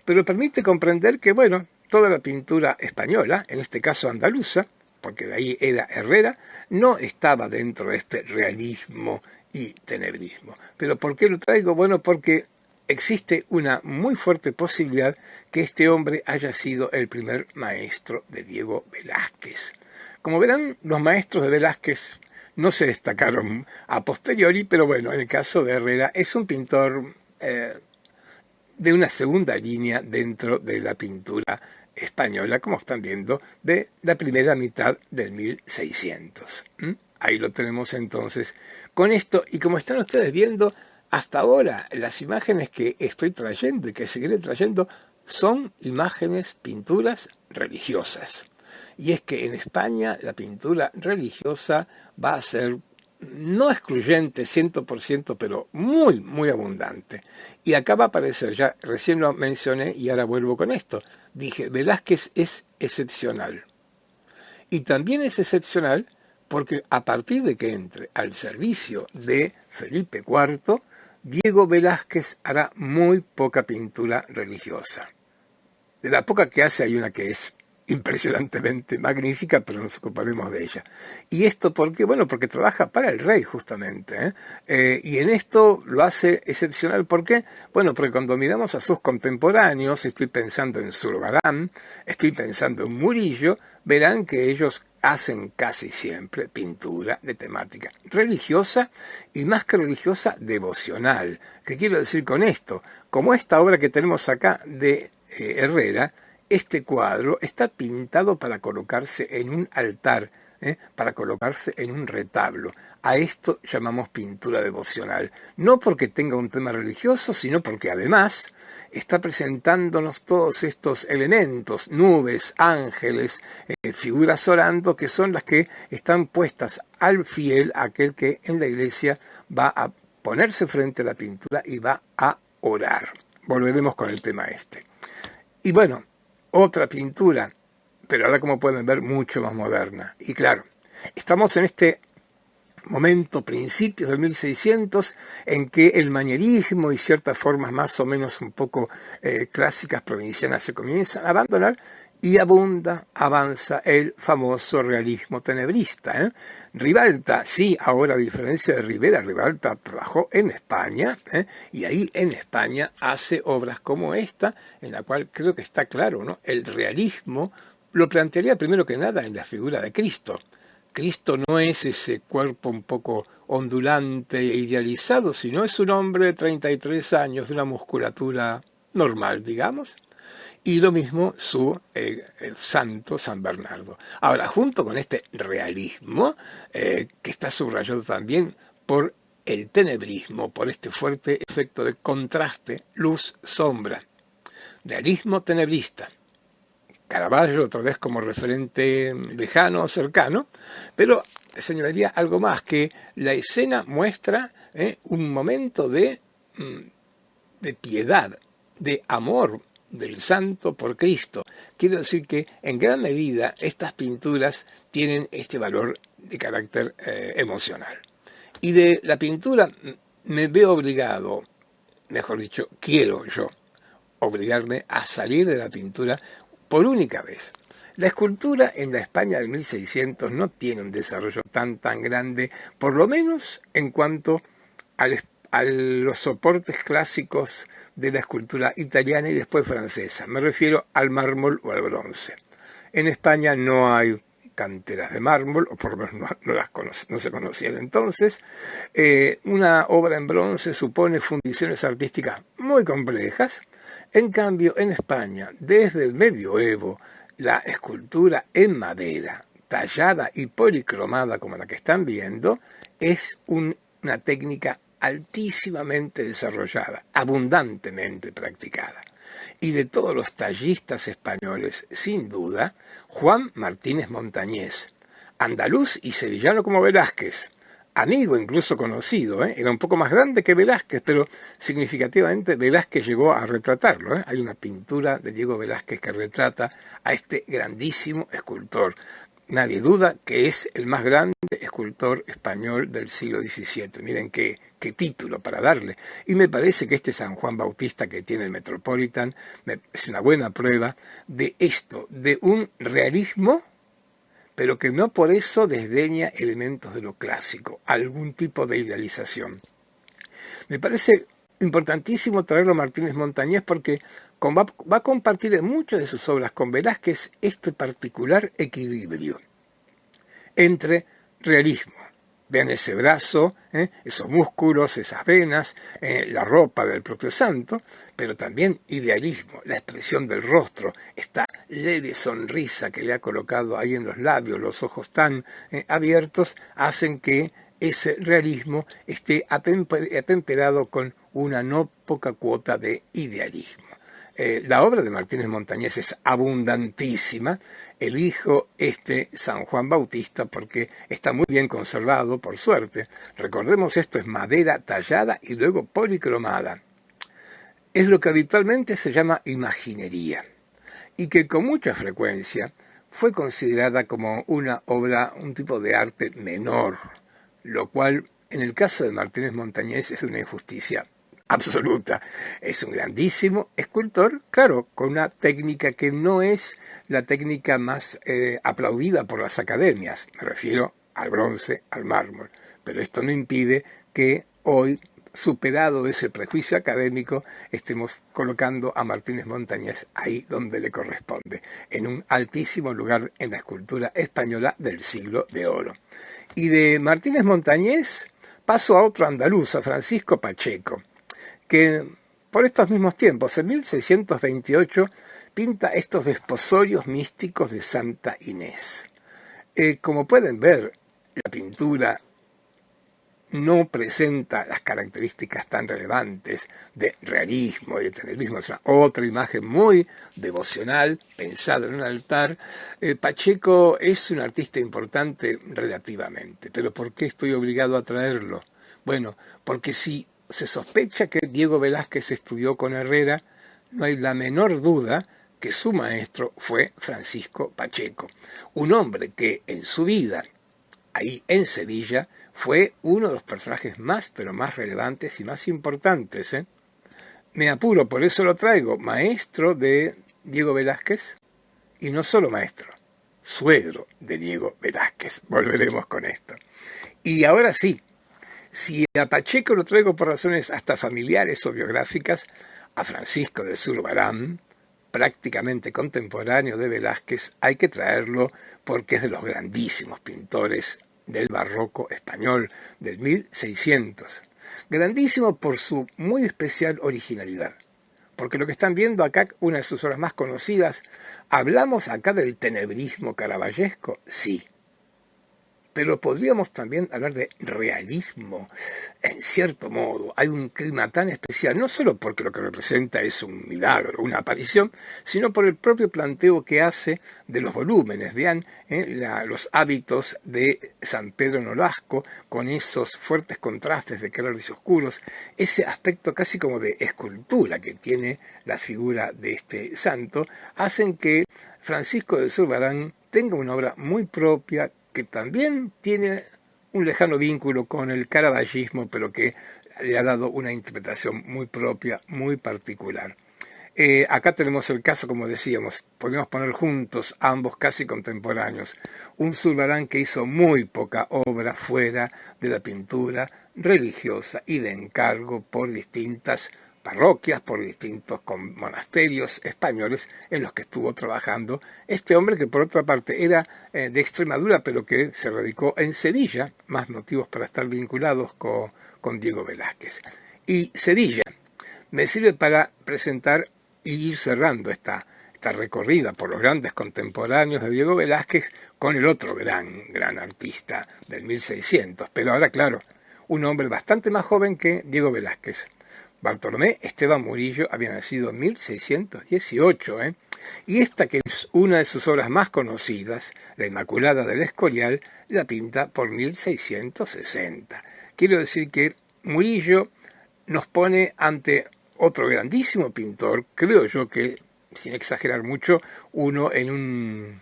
pero permite comprender que, bueno, toda la pintura española, en este caso andaluza, porque de ahí era Herrera, no estaba dentro de este realismo y tenebrismo. ¿Pero por qué lo traigo? Bueno, porque existe una muy fuerte posibilidad que este hombre haya sido el primer maestro de Diego Velázquez. Como verán, los maestros de Velázquez no se destacaron a posteriori, pero bueno, en el caso de Herrera es un pintor de una segunda línea dentro de la pintura española, como están viendo, de la primera mitad del 1600. ahí lo tenemos entonces con esto. Y como están ustedes viendo, hasta ahora las imágenes que estoy trayendo y que seguiré trayendo son imágenes, pinturas religiosas. Y es que en España la pintura religiosa va a ser no excluyente 100%, pero muy, muy abundante. Y acá va a aparecer, ya recién lo mencioné y ahora vuelvo con esto. Dije, Velázquez es excepcional. Y también es excepcional porque a partir de que entre al servicio de Felipe IV, Diego Velázquez hará muy poca pintura religiosa. De la poca que hace hay una que es impresionantemente magnífica, pero nos ocuparemos de ella. ¿Y esto por qué? Bueno, porque trabaja para el rey justamente, ¿eh? Y en esto lo hace excepcional. ¿Por qué? Bueno, porque cuando miramos a sus contemporáneos, estoy pensando en Zurbarán, estoy pensando en Murillo, verán que ellos hacen casi siempre pintura de temática religiosa y más que religiosa, devocional. ¿Qué quiero decir con esto? Como esta obra que tenemos acá de Herrera, este cuadro está pintado para colocarse en un altar, para colocarse en un retablo. A esto llamamos pintura devocional. No porque tenga un tema religioso, sino porque además está presentándonos todos estos elementos, nubes, ángeles, figuras orando, que son las que están puestas al fiel, aquel que en la iglesia va a ponerse frente a la pintura y va a orar. Volveremos con el tema este. Y bueno, otra pintura, pero ahora como pueden ver mucho más moderna. Y claro, estamos en este momento, principios del 1600, en que el manierismo y ciertas formas más o menos un poco clásicas provincianas se comienzan a abandonar y avanza el famoso realismo tenebrista. Ribalta, sí, ahora a diferencia de Rivera, Ribalta trabajó en España, y ahí en España hace obras como esta, en la cual creo que está claro, ¿no? El realismo lo plantearía primero que nada en la figura de Cristo. Cristo no es ese cuerpo un poco ondulante e idealizado, sino es un hombre de 33 años, de una musculatura normal, digamos. Y lo mismo su santo San Bernardo. Ahora, junto con este realismo, que está subrayado también por el tenebrismo, por este fuerte efecto de contraste, luz-sombra. Realismo tenebrista. Caravaggio otra vez como referente lejano o cercano, pero señalaría algo más, que la escena muestra un momento de piedad, de amor del santo por Cristo. Quiero decir que en gran medida estas pinturas tienen este valor de carácter emocional. Y de la pintura me veo obligado, mejor dicho, quiero yo obligarme a salir de la pintura por única vez. La escultura en la España de 1600 no tiene un desarrollo tan grande, por lo menos en cuanto a los soportes clásicos de la escultura italiana y después francesa. Me refiero al mármol o al bronce. En España no hay canteras de mármol, o por lo menos no se conocían entonces. Una obra en bronce supone fundiciones artísticas muy complejas. En cambio, en España, desde el medioevo, la escultura en madera, tallada y policromada como la que están viendo, es una técnica altísimamente desarrollada, abundantemente practicada. Y de todos los tallistas españoles, sin duda, Juan Martínez Montañés, andaluz y sevillano como Velázquez, amigo incluso conocido, era un poco más grande que Velázquez, pero significativamente Velázquez llegó a retratarlo. Hay una pintura de Diego Velázquez que retrata a este grandísimo escultor. Nadie duda que es el más grande escultor español del siglo XVII. Miren qué título para darle. Y me parece que este San Juan Bautista que tiene el Metropolitan es una buena prueba de esto, de un realismo, pero que no por eso desdeña elementos de lo clásico, algún tipo de idealización. Me parece importantísimo traerlo a Martínez Montañés porque va a compartir en muchas de sus obras con Velázquez este particular equilibrio entre realismo, Vean ese brazo, esos músculos, esas venas, la ropa del propio santo, pero también idealismo, la expresión del rostro, esta leve sonrisa que le ha colocado ahí en los labios, los ojos tan abiertos, hacen que ese realismo esté atemperado con una no poca cuota de idealismo. La obra de Martínez Montañés es abundantísima. Elijo San Juan Bautista porque está muy bien conservado, por suerte. Recordemos, esto es madera tallada y luego policromada. Es lo que habitualmente se llama imaginería y que con mucha frecuencia fue considerada como una obra, un tipo de arte menor, lo cual en el caso de Martínez Montañés es una injusticia absoluta. Es un grandísimo escultor, claro, con una técnica que no es la técnica más aplaudida por las academias. Me refiero al bronce, al mármol. Pero esto no impide que hoy, superado ese prejuicio académico, estemos colocando a Martínez Montañés ahí donde le corresponde, en un altísimo lugar en la escultura española del siglo de oro. Y de Martínez Montañés paso a otro andaluz, a Francisco Pacheco, que por estos mismos tiempos, en 1628, pinta estos desposorios místicos de Santa Inés. Como pueden ver, la pintura no presenta las características tan relevantes de realismo y de tenerismo. Es una otra imagen muy devocional, pensada en un altar. Pacheco es un artista importante relativamente, pero ¿por qué estoy obligado a traerlo? Bueno, porque si se sospecha que Diego Velázquez estudió con Herrera, no hay la menor duda que su maestro fue Francisco Pacheco, un hombre que en su vida, ahí en Sevilla, fue uno de los personajes más, pero más relevantes y más importantes. Me apuro, por eso lo traigo, maestro de Diego Velázquez, y no solo maestro, suegro de Diego Velázquez. Volveremos con esto. Y ahora sí, si a Pacheco lo traigo por razones hasta familiares o biográficas, a Francisco de Zurbarán, prácticamente contemporáneo de Velázquez, hay que traerlo porque es de los grandísimos pintores del barroco español del 1600. Grandísimo por su muy especial originalidad. Porque lo que están viendo acá, una de sus obras más conocidas, ¿hablamos acá del tenebrismo caravallesco? Sí. Pero podríamos también hablar de realismo, en cierto modo. Hay un clima tan especial, no solo porque lo que representa es un milagro, una aparición, sino por el propio planteo que hace de los volúmenes. Vean los hábitos de San Pedro Nolasco, con esos fuertes contrastes de claros y oscuros, ese aspecto casi como de escultura que tiene la figura de este santo, hacen que Francisco de Zurbarán tenga una obra muy propia, que también tiene un lejano vínculo con el caravallismo, pero que le ha dado una interpretación muy propia, muy particular. Acá tenemos el caso, como decíamos, podemos poner juntos ambos casi contemporáneos. Un Zurbarán que hizo muy poca obra fuera de la pintura religiosa y de encargo por distintas parroquias, por distintos monasterios españoles en los que estuvo trabajando este hombre, que por otra parte era de Extremadura, pero que se radicó en Sevilla, más motivos para estar vinculados con Diego Velázquez. Y Sevilla me sirve para presentar y ir cerrando esta recorrida por los grandes contemporáneos de Diego Velázquez con el otro gran artista del 1600. Pero ahora, claro, un hombre bastante más joven que Diego Velázquez. Bartolomé Esteban Murillo había nacido en 1618, y esta, que es una de sus obras más conocidas, La Inmaculada del Escorial, la pinta por 1660. Quiero decir que Murillo nos pone ante otro grandísimo pintor, creo yo que, sin exagerar mucho, uno en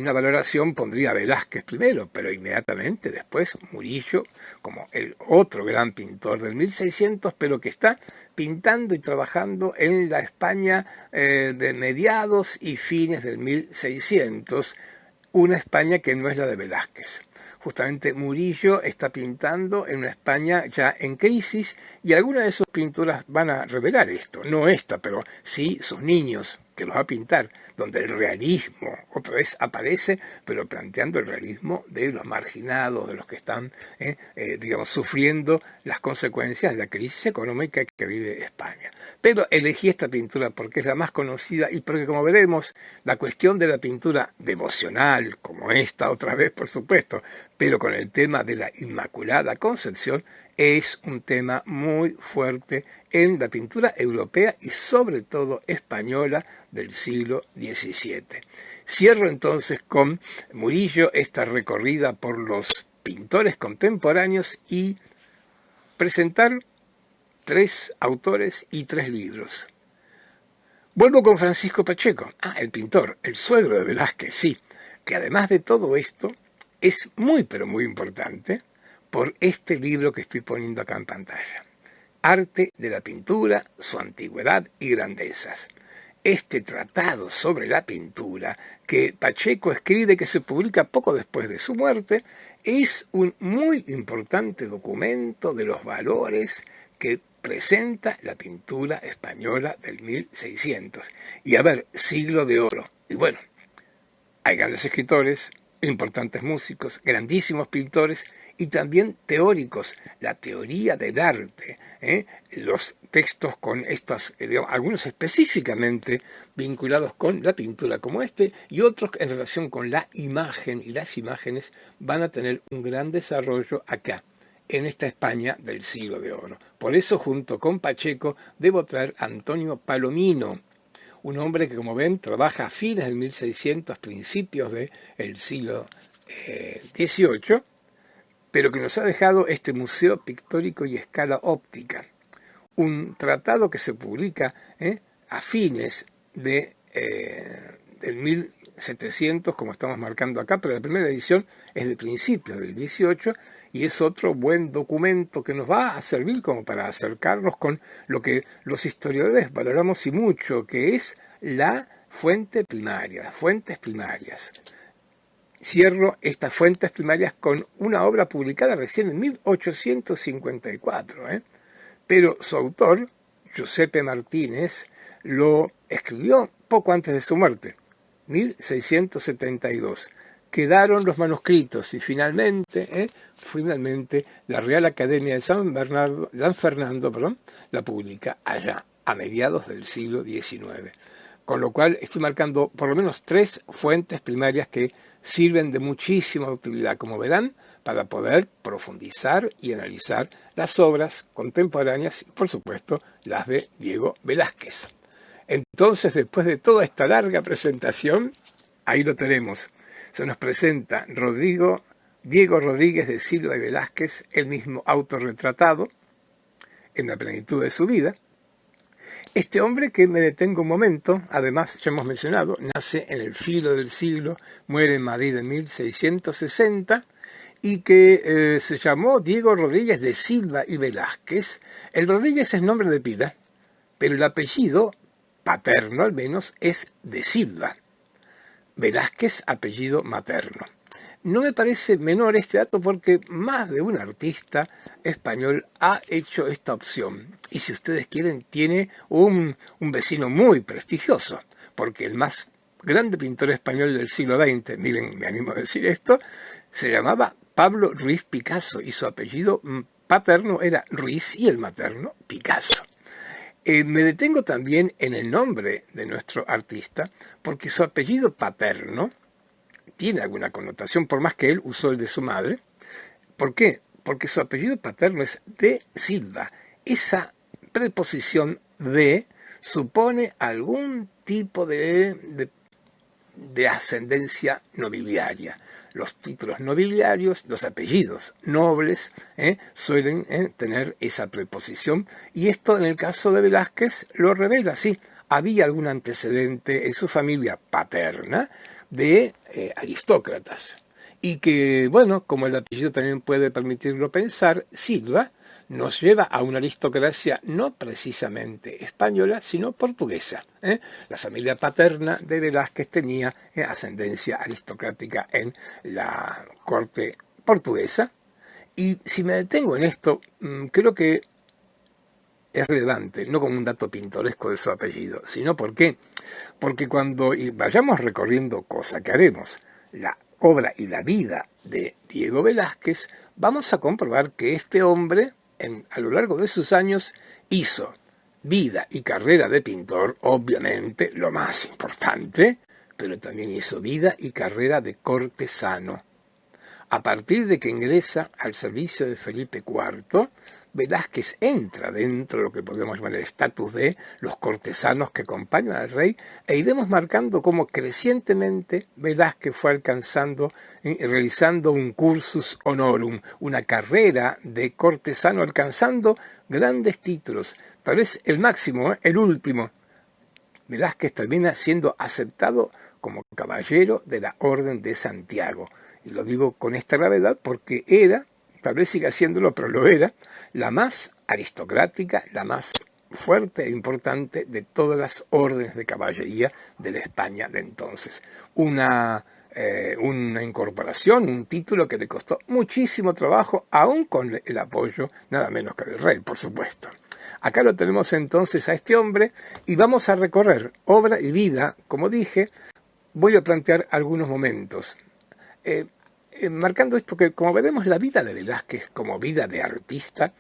una valoración pondría a Velázquez primero, pero inmediatamente después Murillo como el otro gran pintor del 1600, pero que está pintando y trabajando en la España de mediados y fines del 1600, una España que no es la de Velázquez. Justamente Murillo está pintando en una España ya en crisis, y algunas de sus pinturas van a revelar esto, no esta, pero sí sus niños, que los va a pintar, donde el realismo otra vez aparece, pero planteando el realismo de los marginados, de los que están, digamos, sufriendo las consecuencias de la crisis económica que vive España. Pero elegí esta pintura porque es la más conocida y porque, como veremos, la cuestión de la pintura devocional, como esta otra vez, por supuesto, pero con el tema de la Inmaculada Concepción, es un tema muy fuerte en la pintura europea y sobre todo española del siglo XVII. Cierro entonces con Murillo esta recorrida por los pintores contemporáneos y presentar 3 autores y 3 libros. Vuelvo con Francisco Pacheco, el pintor, el suegro de Velázquez, sí, que además de todo esto es muy pero muy importante por este libro que estoy poniendo acá en pantalla. Arte de la pintura, su antigüedad y grandezas. Este tratado sobre la pintura que Pacheco escribe, que se publica poco después de su muerte, es un muy importante documento de los valores que presenta la pintura española del 1600. Y a ver, siglo de oro. Y bueno, hay grandes escritores, importantes músicos, grandísimos pintores y también teóricos. La teoría del arte, los textos con estos, digamos, algunos específicamente vinculados con la pintura como este y otros en relación con la imagen, y las imágenes van a tener un gran desarrollo acá, en esta España del siglo de oro. Por eso, junto con Pacheco, debo traer a Antonio Palomino, un hombre que, como ven, trabaja a fines del 1600, principios del siglo XVIII, pero que nos ha dejado este Museo Pictórico y Escala Óptica, un tratado que se publica a fines del 1700, como estamos marcando acá, pero la primera edición es de principios del 18 y es otro buen documento que nos va a servir como para acercarnos con lo que los historiadores valoramos y mucho, que es la fuente primaria, las fuentes primarias. Cierro estas fuentes primarias con una obra publicada recién en 1854, pero su autor, Giuseppe Martínez, lo escribió poco antes de su muerte, 1672. Quedaron los manuscritos y finalmente la Real Academia de San Fernando, la publica allá, a mediados del siglo XIX. Con lo cual estoy marcando por lo menos 3 fuentes primarias que sirven de muchísima utilidad, como verán, para poder profundizar y analizar las obras contemporáneas y, por supuesto, las de Diego Velázquez. Entonces, después de toda esta larga presentación, ahí lo tenemos. Se nos presenta Diego Rodríguez de Silva y Velázquez, el mismo autorretratado en la plenitud de su vida. Este hombre, que me detengo un momento, además ya hemos mencionado, nace en el filo del siglo, muere en Madrid en 1660, y que se llamó Diego Rodríguez de Silva y Velázquez. El Rodríguez es nombre de pila, pero el apellido paterno al menos es de Silva. Velázquez, apellido materno. No me parece menor este dato porque más de un artista español ha hecho esta opción. Y si ustedes quieren, tiene un vecino muy prestigioso, porque el más grande pintor español del siglo XX, miren, me animo a decir esto, se llamaba Pablo Ruiz Picasso y su apellido paterno era Ruiz y el materno Picasso. Me detengo también en el nombre de nuestro artista porque su apellido paterno tiene alguna connotación, por más que él usó el de su madre. ¿Por qué? Porque su apellido paterno es de Silva. Esa preposición de supone algún tipo de ascendencia nobiliaria. Los títulos nobiliarios, los apellidos nobles, suelen tener esa preposición, y esto en el caso de Velázquez lo revela, sí. Había algún antecedente en su familia paterna de aristócratas, y que, bueno, como el apellido también puede permitirlo pensar, Silva nos lleva a una aristocracia no precisamente española, sino portuguesa. La familia paterna de Velázquez tenía ascendencia aristocrática en la corte portuguesa. Y si me detengo en esto, creo que es relevante, no como un dato pintoresco de su apellido, sino porque cuando vayamos recorriendo, cosa que haremos, la obra y la vida de Diego Velázquez, vamos a comprobar que este hombre, a lo largo de sus años, hizo vida y carrera de pintor, obviamente, lo más importante, pero también hizo vida y carrera de cortesano. A partir de que ingresa al servicio de Felipe IV, Velázquez entra dentro de lo que podemos llamar el estatus de los cortesanos que acompañan al rey, e iremos marcando cómo crecientemente Velázquez fue alcanzando, realizando un cursus honorum, una carrera de cortesano, alcanzando grandes títulos. Tal vez el máximo, el último. Velázquez termina siendo aceptado como caballero de la Orden de Santiago. Y lo digo con esta gravedad porque era, tal vez siga siéndolo, pero lo era, la más aristocrática, la más fuerte e importante de todas las órdenes de caballería de la España de entonces. Una incorporación, un título que le costó muchísimo trabajo, aún con el apoyo nada menos que del rey, por supuesto. Acá lo tenemos entonces a este hombre y vamos a recorrer obra y vida. Como dije, voy a plantear algunos momentos. Marcando esto que, como veremos, la vida de Velázquez como vida de artista,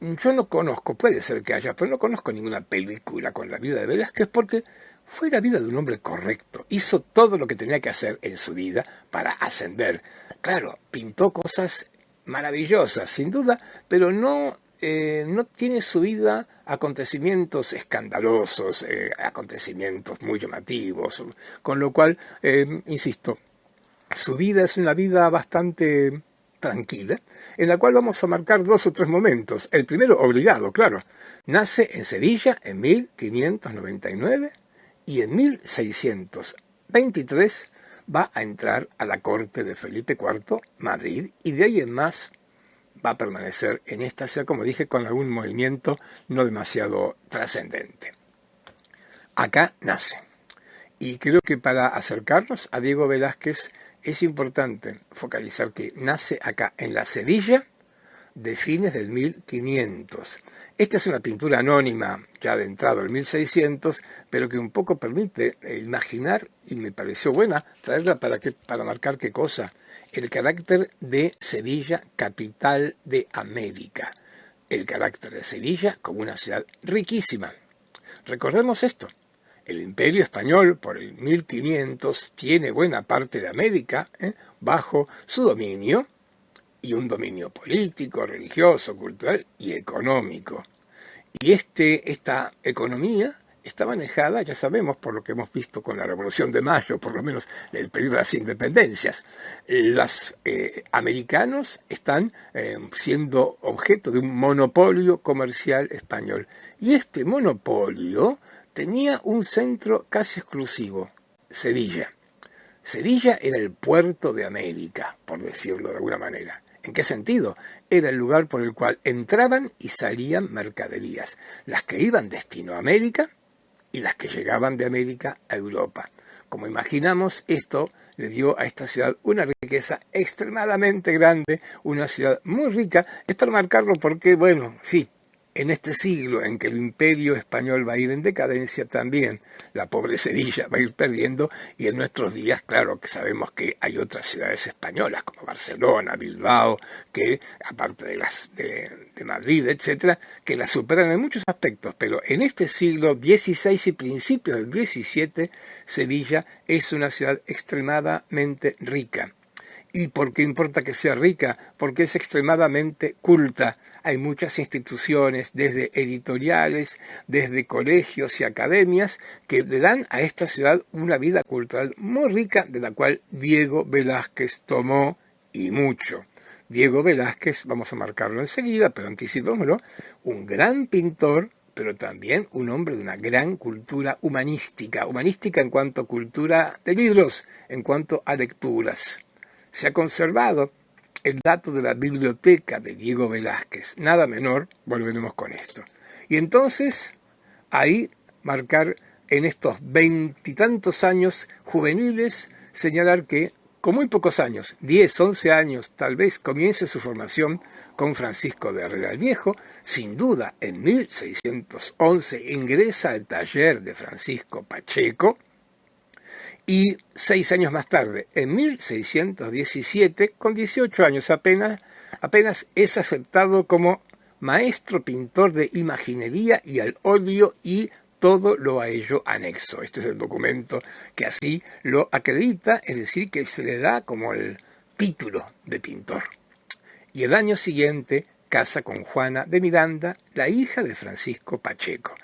yo no conozco, puede ser que haya, pero no conozco ninguna película con la vida de Velázquez porque fue la vida de un hombre correcto. Hizo todo lo que tenía que hacer en su vida para ascender. Claro, pintó cosas maravillosas, sin duda, pero no tiene su vida acontecimientos escandalosos, acontecimientos muy llamativos, con lo cual, insisto, su vida es una vida bastante tranquila, en la cual vamos a marcar 2 o 3 momentos. El primero, obligado, claro. Nace en Sevilla en 1599 y en 1623 va a entrar a la corte de Felipe IV, Madrid, y de ahí en más va a permanecer en esta ciudad, como dije, con algún movimiento no demasiado trascendente. Acá nace. Y creo que para acercarnos a Diego Velázquez es importante focalizar que nace acá en la Sevilla de fines del 1500. Esta es una pintura anónima ya de entrado el 1600, pero que un poco permite imaginar, y me pareció buena traerla para marcar qué cosa, el carácter de Sevilla, capital de América. El carácter de Sevilla como una ciudad riquísima. Recordemos esto. El Imperio Español, por el 1500, tiene buena parte de América bajo su dominio, y un dominio político, religioso, cultural y económico. Y esta economía está manejada, ya sabemos, por lo que hemos visto con la Revolución de Mayo, por lo menos el periodo de las independencias. Los americanos están siendo objeto de un monopolio comercial español. Y este monopolio tenía un centro casi exclusivo, Sevilla. Sevilla era el puerto de América, por decirlo de alguna manera. ¿En qué sentido? Era el lugar por el cual entraban y salían mercaderías, las que iban destino a América y las que llegaban de América a Europa. Como imaginamos, esto le dio a esta ciudad una riqueza extremadamente grande, una ciudad muy rica. Es para marcarlo porque, bueno, sí, en este siglo en que el imperio español va a ir en decadencia, también la pobre Sevilla va a ir perdiendo, y en nuestros días, claro, que sabemos que hay otras ciudades españolas como Barcelona, Bilbao, que aparte de las de Madrid, etcétera, que la superan en muchos aspectos, pero en este siglo XVI y principios del XVII, Sevilla es una ciudad extremadamente rica. ¿Y por qué importa que sea rica? Porque es extremadamente culta. Hay muchas instituciones, desde editoriales, desde colegios y academias, que le dan a esta ciudad una vida cultural muy rica, de la cual Diego Velázquez tomó y mucho. Diego Velázquez, vamos a marcarlo enseguida, pero anticipémoslo, un gran pintor, pero también un hombre de una gran cultura humanística en cuanto a cultura de libros, en cuanto a lecturas. Se ha conservado el dato de la biblioteca de Diego Velázquez, nada menor, volveremos con esto. Y entonces, ahí marcar en estos 20 y tantos años juveniles, señalar que con muy pocos años, 10, 11 años tal vez, comience su formación con Francisco de Herrera el Viejo. Sin duda, en 1611 ingresa al taller de Francisco Pacheco y 6 años más tarde, en 1617, con 18 años apenas es aceptado como maestro pintor de imaginería y al óleo y todo lo a ello anexo. Este es el documento que así lo acredita, es decir, que se le da como el título de pintor. Y el año siguiente casa con Juana de Miranda, la hija de Francisco Pacheco.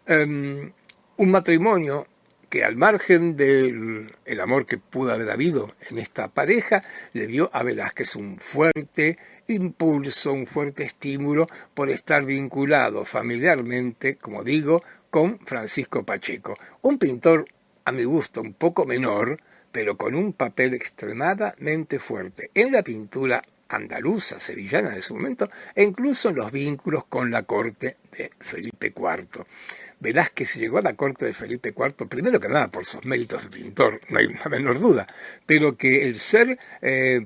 Un matrimonio que al margen del amor que pudo haber habido en esta pareja, le dio a Velázquez un fuerte impulso, un fuerte estímulo por estar vinculado familiarmente, como digo, con Francisco Pacheco, un pintor a mi gusto un poco menor, pero con un papel extremadamente fuerte en la pintura andaluza, sevillana de su momento, e incluso en los vínculos con la corte de Felipe IV. Velázquez llegó a la corte de Felipe IV, primero que nada por sus méritos de pintor, no hay la menor duda, pero que el ser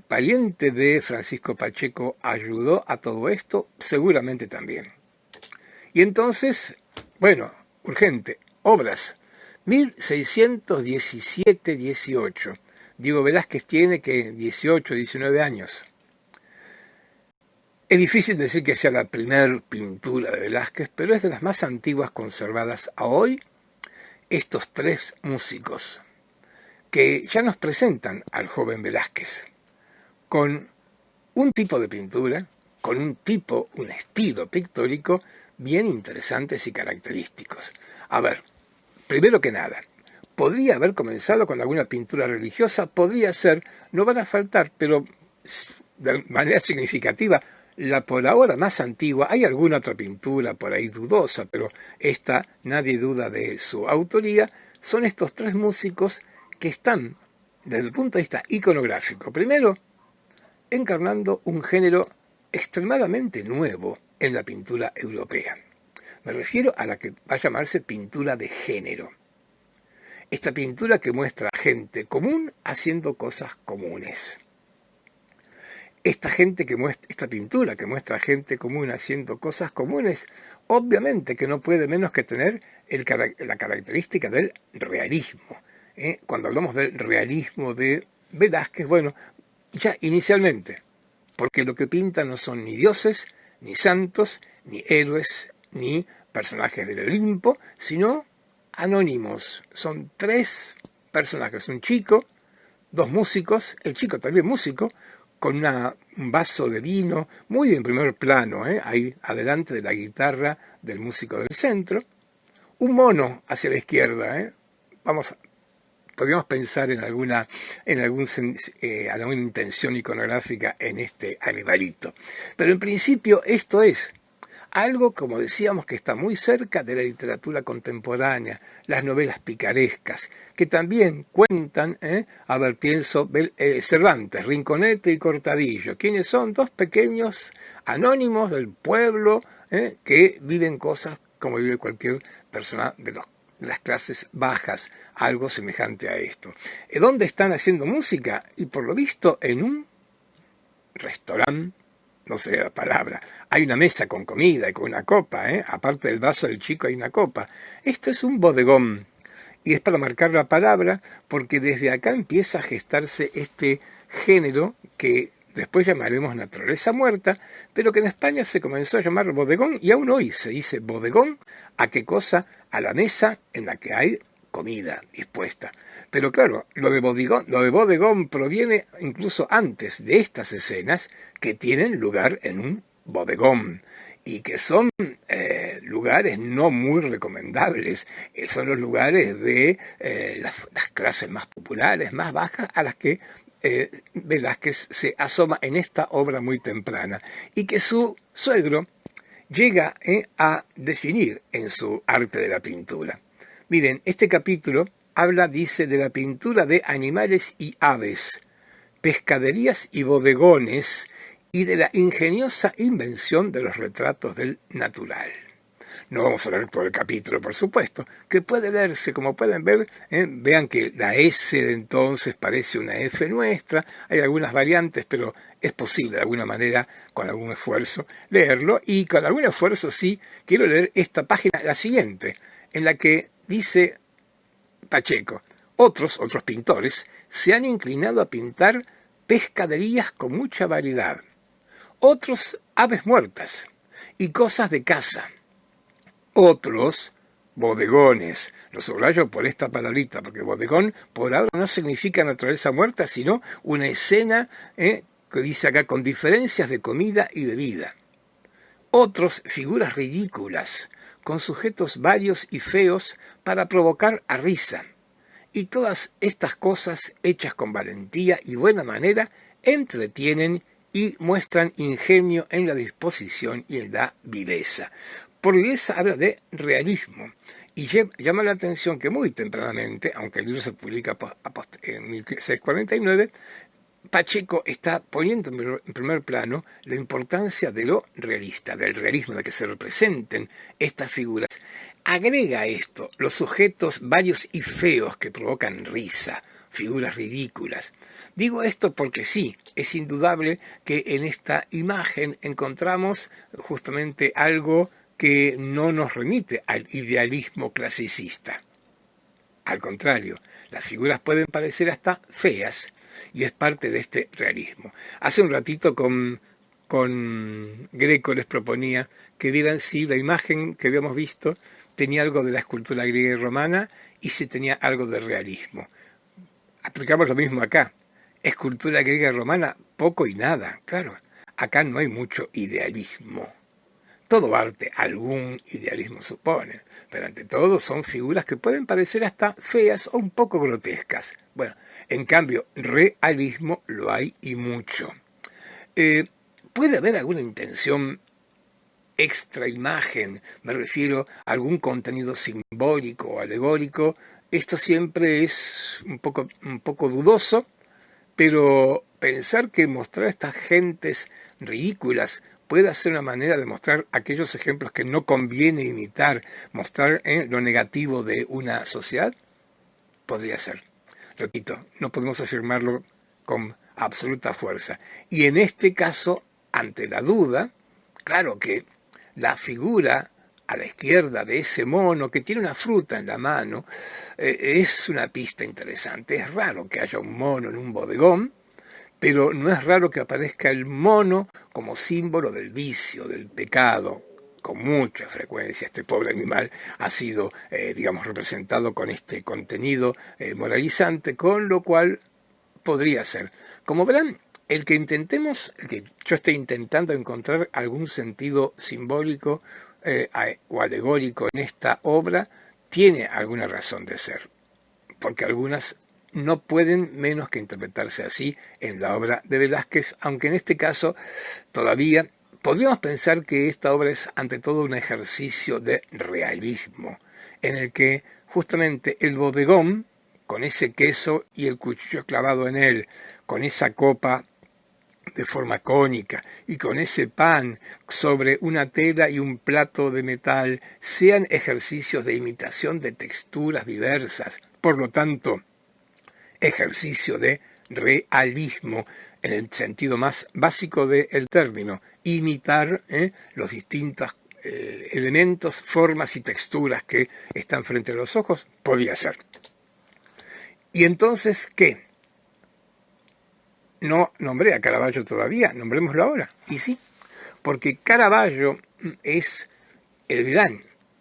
pariente de Francisco Pacheco ayudó a todo esto, seguramente también. Y entonces, bueno, urgente, obras, 1617-18. Diego Velázquez tiene que 18, 19 años. Es difícil decir que sea la primer pintura de Velázquez, pero es de las más antiguas conservadas a hoy. Estos tres músicos que ya nos presentan al joven Velázquez con un tipo de pintura, con un estilo pictórico bien interesantes y característicos. A ver, primero que nada, podría haber comenzado con alguna pintura religiosa, podría ser, no van a faltar, pero de manera significativa, la por ahora más antigua, hay alguna otra pintura por ahí dudosa, pero esta nadie duda de su autoría, son estos tres músicos que están, desde el punto de vista iconográfico, primero, encarnando un género extremadamente nuevo en la pintura europea. Me refiero a la que va a llamarse pintura de género. Esta pintura que muestra gente común haciendo cosas comunes. Esta pintura que muestra gente común haciendo cosas comunes, obviamente que no puede menos que tener la característica del realismo. Cuando hablamos del realismo de Velázquez, bueno, ya inicialmente, porque lo que pinta no son ni dioses, ni santos, ni héroes, ni personajes del Olimpo, sino anónimos. Son tres personajes, un chico, dos músicos, el chico también músico, con un vaso de vino, muy en primer plano, ahí adelante de la guitarra del músico del centro, un mono hacia la izquierda, podríamos pensar en alguna intención iconográfica en este animalito. Pero en principio esto es algo, como decíamos, que está muy cerca de la literatura contemporánea, las novelas picarescas, que también cuentan, pienso, Cervantes, Rinconete y Cortadillo, quienes son dos pequeños anónimos del pueblo que viven cosas como vive cualquier persona de las clases bajas, algo semejante a esto. ¿Dónde están haciendo música? Y por lo visto en un restaurante, no sé la palabra, hay una mesa con comida y con una copa, aparte del vaso del chico hay una copa. Esto es un bodegón y es para marcar la palabra porque desde acá empieza a gestarse este género que después llamaremos naturaleza muerta, pero que en España se comenzó a llamar bodegón y aún hoy se dice bodegón. ¿A qué cosa? A la mesa en la que hay comida dispuesta. Pero claro, lo de bodegón proviene incluso antes de estas escenas que tienen lugar en un bodegón y que son lugares no muy recomendables. Son los lugares de las clases más populares, más bajas, a las que Velázquez se asoma en esta obra muy temprana y que su suegro llega a definir en su arte de la pintura. Miren, este capítulo dice, de la pintura de animales y aves, pescaderías y bodegones, y de la ingeniosa invención de los retratos del natural. no vamos a leer todo el capítulo, por supuesto, que puede leerse, como pueden ver, vean que la S de entonces parece una F nuestra, hay algunas variantes, pero es posible de alguna manera, con algún esfuerzo, leerlo, y con algún esfuerzo sí, quiero leer esta página, la siguiente, en la que dice Pacheco: otros pintores se han inclinado a pintar pescaderías con mucha variedad, otros aves muertas y cosas de casa, otros bodegones. Lo subrayo por esta palabrita, porque bodegón por ahora no significa naturaleza muerta, sino una escena que dice acá, con diferencias de comida y bebida. Otros figuras ridículas, con sujetos varios y feos para provocar a risa. Y todas estas cosas, hechas con valentía y buena manera, entretienen y muestran ingenio en la disposición y en la viveza. Por viveza habla de realismo, y llama la atención que muy tempranamente, aunque el libro se publica en 1649, Pacheco está poniendo en primer plano la importancia de lo realista, del realismo, de que se representen estas figuras. Agrega esto, los sujetos varios y feos que provocan risa, figuras ridículas. Digo esto porque sí, es indudable que en esta imagen encontramos justamente algo que no nos remite al idealismo clasicista. Al contrario, las figuras pueden parecer hasta feas, y es parte de este realismo. Hace un ratito con Greco les proponía que vieran si la imagen que habíamos visto tenía algo de la escultura griega y romana y si tenía algo de realismo. Aplicamos lo mismo acá. Escultura griega y romana, poco y nada, claro. Acá no hay mucho idealismo. Todo arte, algún idealismo supone, pero ante todo son figuras que pueden parecer hasta feas o un poco grotescas. Bueno, en cambio, realismo lo hay y mucho. ¿Puede haber alguna intención extra imagen? Me refiero a algún contenido simbólico o alegórico. Esto siempre es un poco dudoso, pero pensar que mostrar a estas gentes ridículas puede ser una manera de mostrar aquellos ejemplos que no conviene imitar, mostrar lo negativo de una sociedad, podría ser. Repito, no podemos afirmarlo con absoluta fuerza. Y en este caso, ante la duda, claro que la figura a la izquierda de ese mono que tiene una fruta en la mano es una pista interesante. Es raro que haya un mono en un bodegón, pero no es raro que aparezca el mono como símbolo del vicio, del pecado. Con mucha frecuencia este pobre animal ha sido, digamos, representado con este contenido moralizante, con lo cual podría ser. Como verán, el que yo esté intentando encontrar algún sentido simbólico o alegórico en esta obra, tiene alguna razón de ser, porque algunas no pueden menos que interpretarse así en la obra de Velázquez, aunque en este caso todavía podríamos pensar que esta obra es ante todo un ejercicio de realismo, en el que justamente el bodegón, con ese queso y el cuchillo clavado en él, con esa copa de forma cónica y con ese pan sobre una tela y un plato de metal, sean ejercicios de imitación de texturas diversas, por lo tanto, ejercicio de realismo en el sentido más básico del término, imitar los distintos elementos, formas y texturas que están frente a los ojos, podría ser. Y entonces, ¿qué? No nombré a Caravaggio todavía, nombrémoslo ahora. Y sí, porque Caravaggio es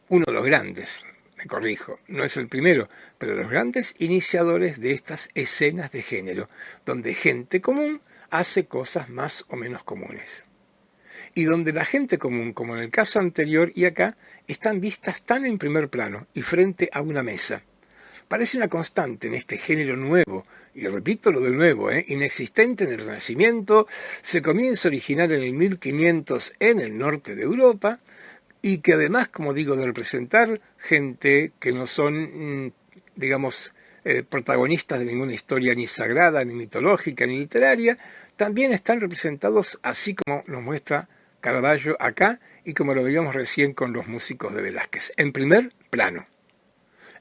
uno de los grandes, me corrijo, no es el primero, pero los grandes iniciadores de estas escenas de género, donde gente común hace cosas más o menos comunes. Y donde la gente común, como en el caso anterior y acá, están vistas tan en primer plano y frente a una mesa. Parece una constante en este género nuevo, y repito lo de nuevo, inexistente en el Renacimiento, se comienza a originar en el 1500 en el norte de Europa, y que además, como digo, de representar gente que no son, digamos, protagonistas de ninguna historia ni sagrada, ni mitológica, ni literaria, también están representados, así como nos muestra Caravaggio acá, y como lo veíamos recién con los músicos de Velázquez, en primer plano.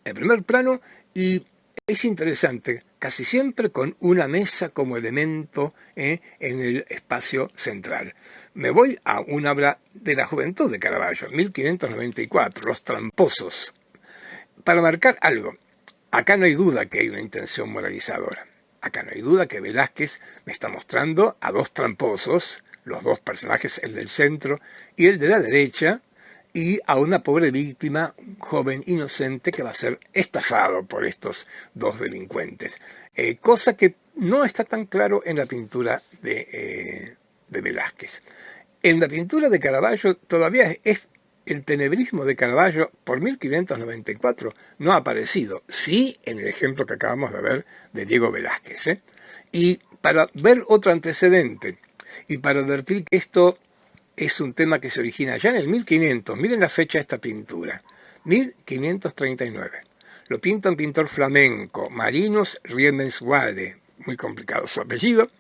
En primer plano, y es interesante, casi siempre con una mesa como elemento en el espacio central. Me voy a una obra de la juventud de Caravaggio, 1594, Los tramposos, para marcar algo. Acá no hay duda que hay una intención moralizadora. Acá no hay duda que Velázquez me está mostrando a dos tramposos, los dos personajes, el del centro y el de la derecha, y a una pobre víctima, un joven inocente que va a ser estafado por estos dos delincuentes. Cosa que no está tan claro en la pintura de Velázquez. En la pintura de Caravaggio todavía es el tenebrismo de Caravaggio por 1594 no ha aparecido, sí en el ejemplo que acabamos de ver de Diego Velázquez. Y para ver otro antecedente y para advertir que esto es un tema que se origina ya en el 1500, miren la fecha de esta pintura, 1539. Lo pinta un pintor flamenco, Marinus Riemenswalde, muy complicado su apellido.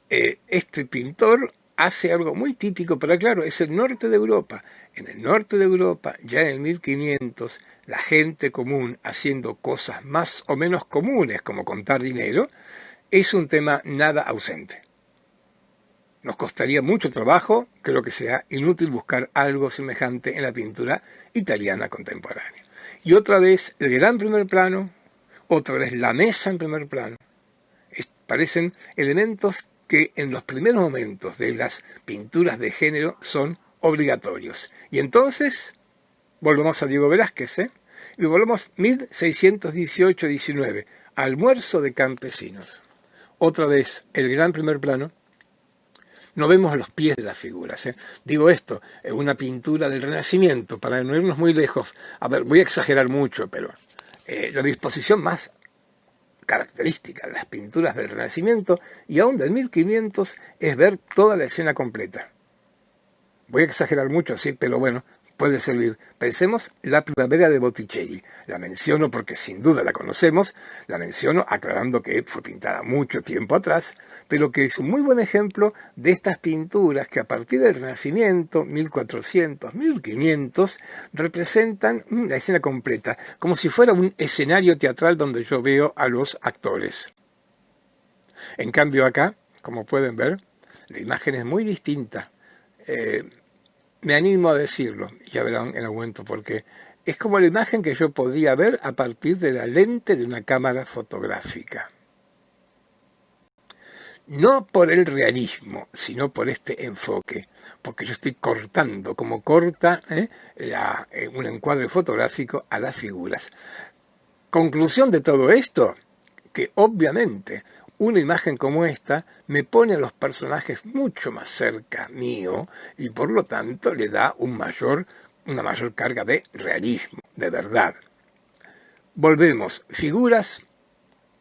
Este pintor hace algo muy típico, pero claro, es el norte de Europa. En el norte de Europa, ya en el 1500, la gente común haciendo cosas más o menos comunes, como contar dinero, es un tema nada ausente. Nos costaría mucho trabajo, creo que sea inútil buscar algo semejante en la pintura italiana contemporánea. Y otra vez el gran primer plano, otra vez la mesa en primer plano. Parecen elementos que en los primeros momentos de las pinturas de género son obligatorios. Y entonces volvemos a Diego Velázquez, y volvemos 1618-19, almuerzo de campesinos. Otra vez el gran primer plano. No vemos los pies de las figuras. Digo esto, es una pintura del Renacimiento, para no irnos muy lejos. A ver, voy a exagerar mucho, pero la disposición más característica de las pinturas del Renacimiento y aún del 1500 es ver toda la escena completa. Voy a exagerar mucho, sí, pero bueno, puede servir. Pensemos la Primavera de Botticelli. La menciono porque sin duda la conocemos, la menciono aclarando que fue pintada mucho tiempo atrás, pero que es un muy buen ejemplo de estas pinturas que a partir del Renacimiento, 1400, 1500, representan la escena completa, como si fuera un escenario teatral donde yo veo a los actores. En cambio acá, como pueden ver, la imagen es muy distinta. Me animo a decirlo, ya verán en el momento porque es como la imagen que yo podría ver a partir de la lente de una cámara fotográfica. No por el realismo, sino por este enfoque, porque yo estoy cortando, como corta un encuadre fotográfico a las figuras. Conclusión de todo esto, que obviamente una imagen como esta me pone a los personajes mucho más cerca mío y por lo tanto le da una mayor carga de realismo, de verdad. Volvemos, figuras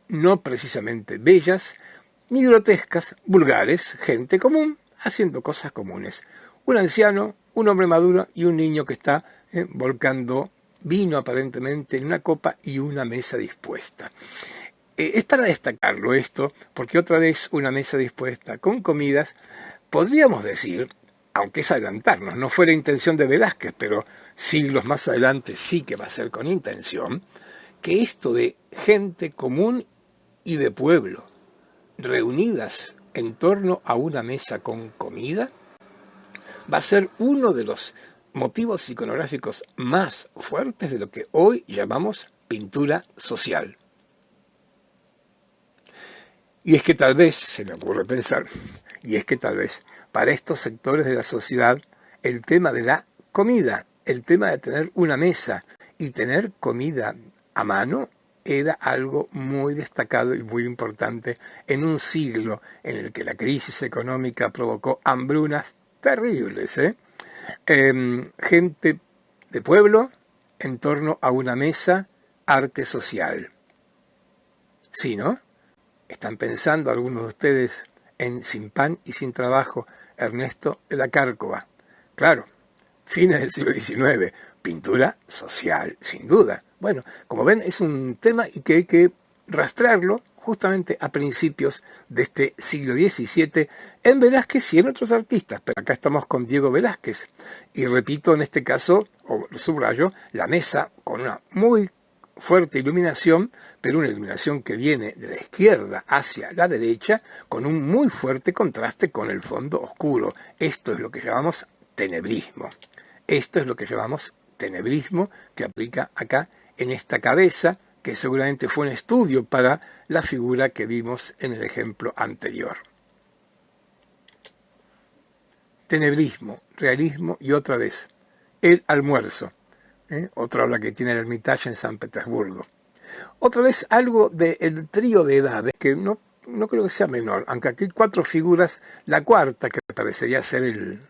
no precisamente bellas, ni grotescas, vulgares, gente común haciendo cosas comunes. Un anciano, un hombre maduro y un niño que está volcando vino aparentemente en una copa y una mesa dispuesta. Es para destacarlo esto, porque otra vez una mesa dispuesta con comidas, podríamos decir, aunque es adelantarnos, no fue la intención de Velázquez, pero siglos más adelante sí que va a ser con intención, que esto de gente común y de pueblo, reunidas en torno a una mesa con comida, va a ser uno de los motivos iconográficos más fuertes de lo que hoy llamamos pintura social. Y es que tal vez, se me ocurre pensar, y es que tal vez para estos sectores de la sociedad el tema de la comida, el tema de tener una mesa y tener comida a mano era algo muy destacado y muy importante en un siglo en el que la crisis económica provocó hambrunas terribles. Gente de pueblo en torno a una mesa, arte social. ¿Sí, no? ¿Están pensando algunos de ustedes en Sin pan y sin trabajo, Ernesto de la Cárcova? Claro, fines del siglo XIX, pintura social, sin duda. Bueno, como ven, es un tema y que hay que rastrearlo justamente a principios de este siglo XVII en Velázquez y en otros artistas, pero acá estamos con Diego Velázquez. Y repito, en este caso, o subrayo, la mesa con una muy fuerte iluminación, pero una iluminación que viene de la izquierda hacia la derecha, con un muy fuerte contraste con el fondo oscuro. Esto es lo que llamamos tenebrismo. Esto es lo que llamamos tenebrismo, que aplica acá en esta cabeza, que seguramente fue un estudio para la figura que vimos en el ejemplo anterior. Tenebrismo, realismo y otra vez, el almuerzo. Otra obra que tiene el Hermitage en San Petersburgo. Otra vez algo del trío de edades, que no creo que sea menor, aunque aquí hay 4 figuras, la cuarta, que parecería ser el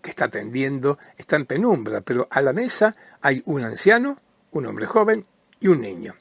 que está atendiendo, está en penumbra, pero a la mesa hay un anciano, un hombre joven y un niño.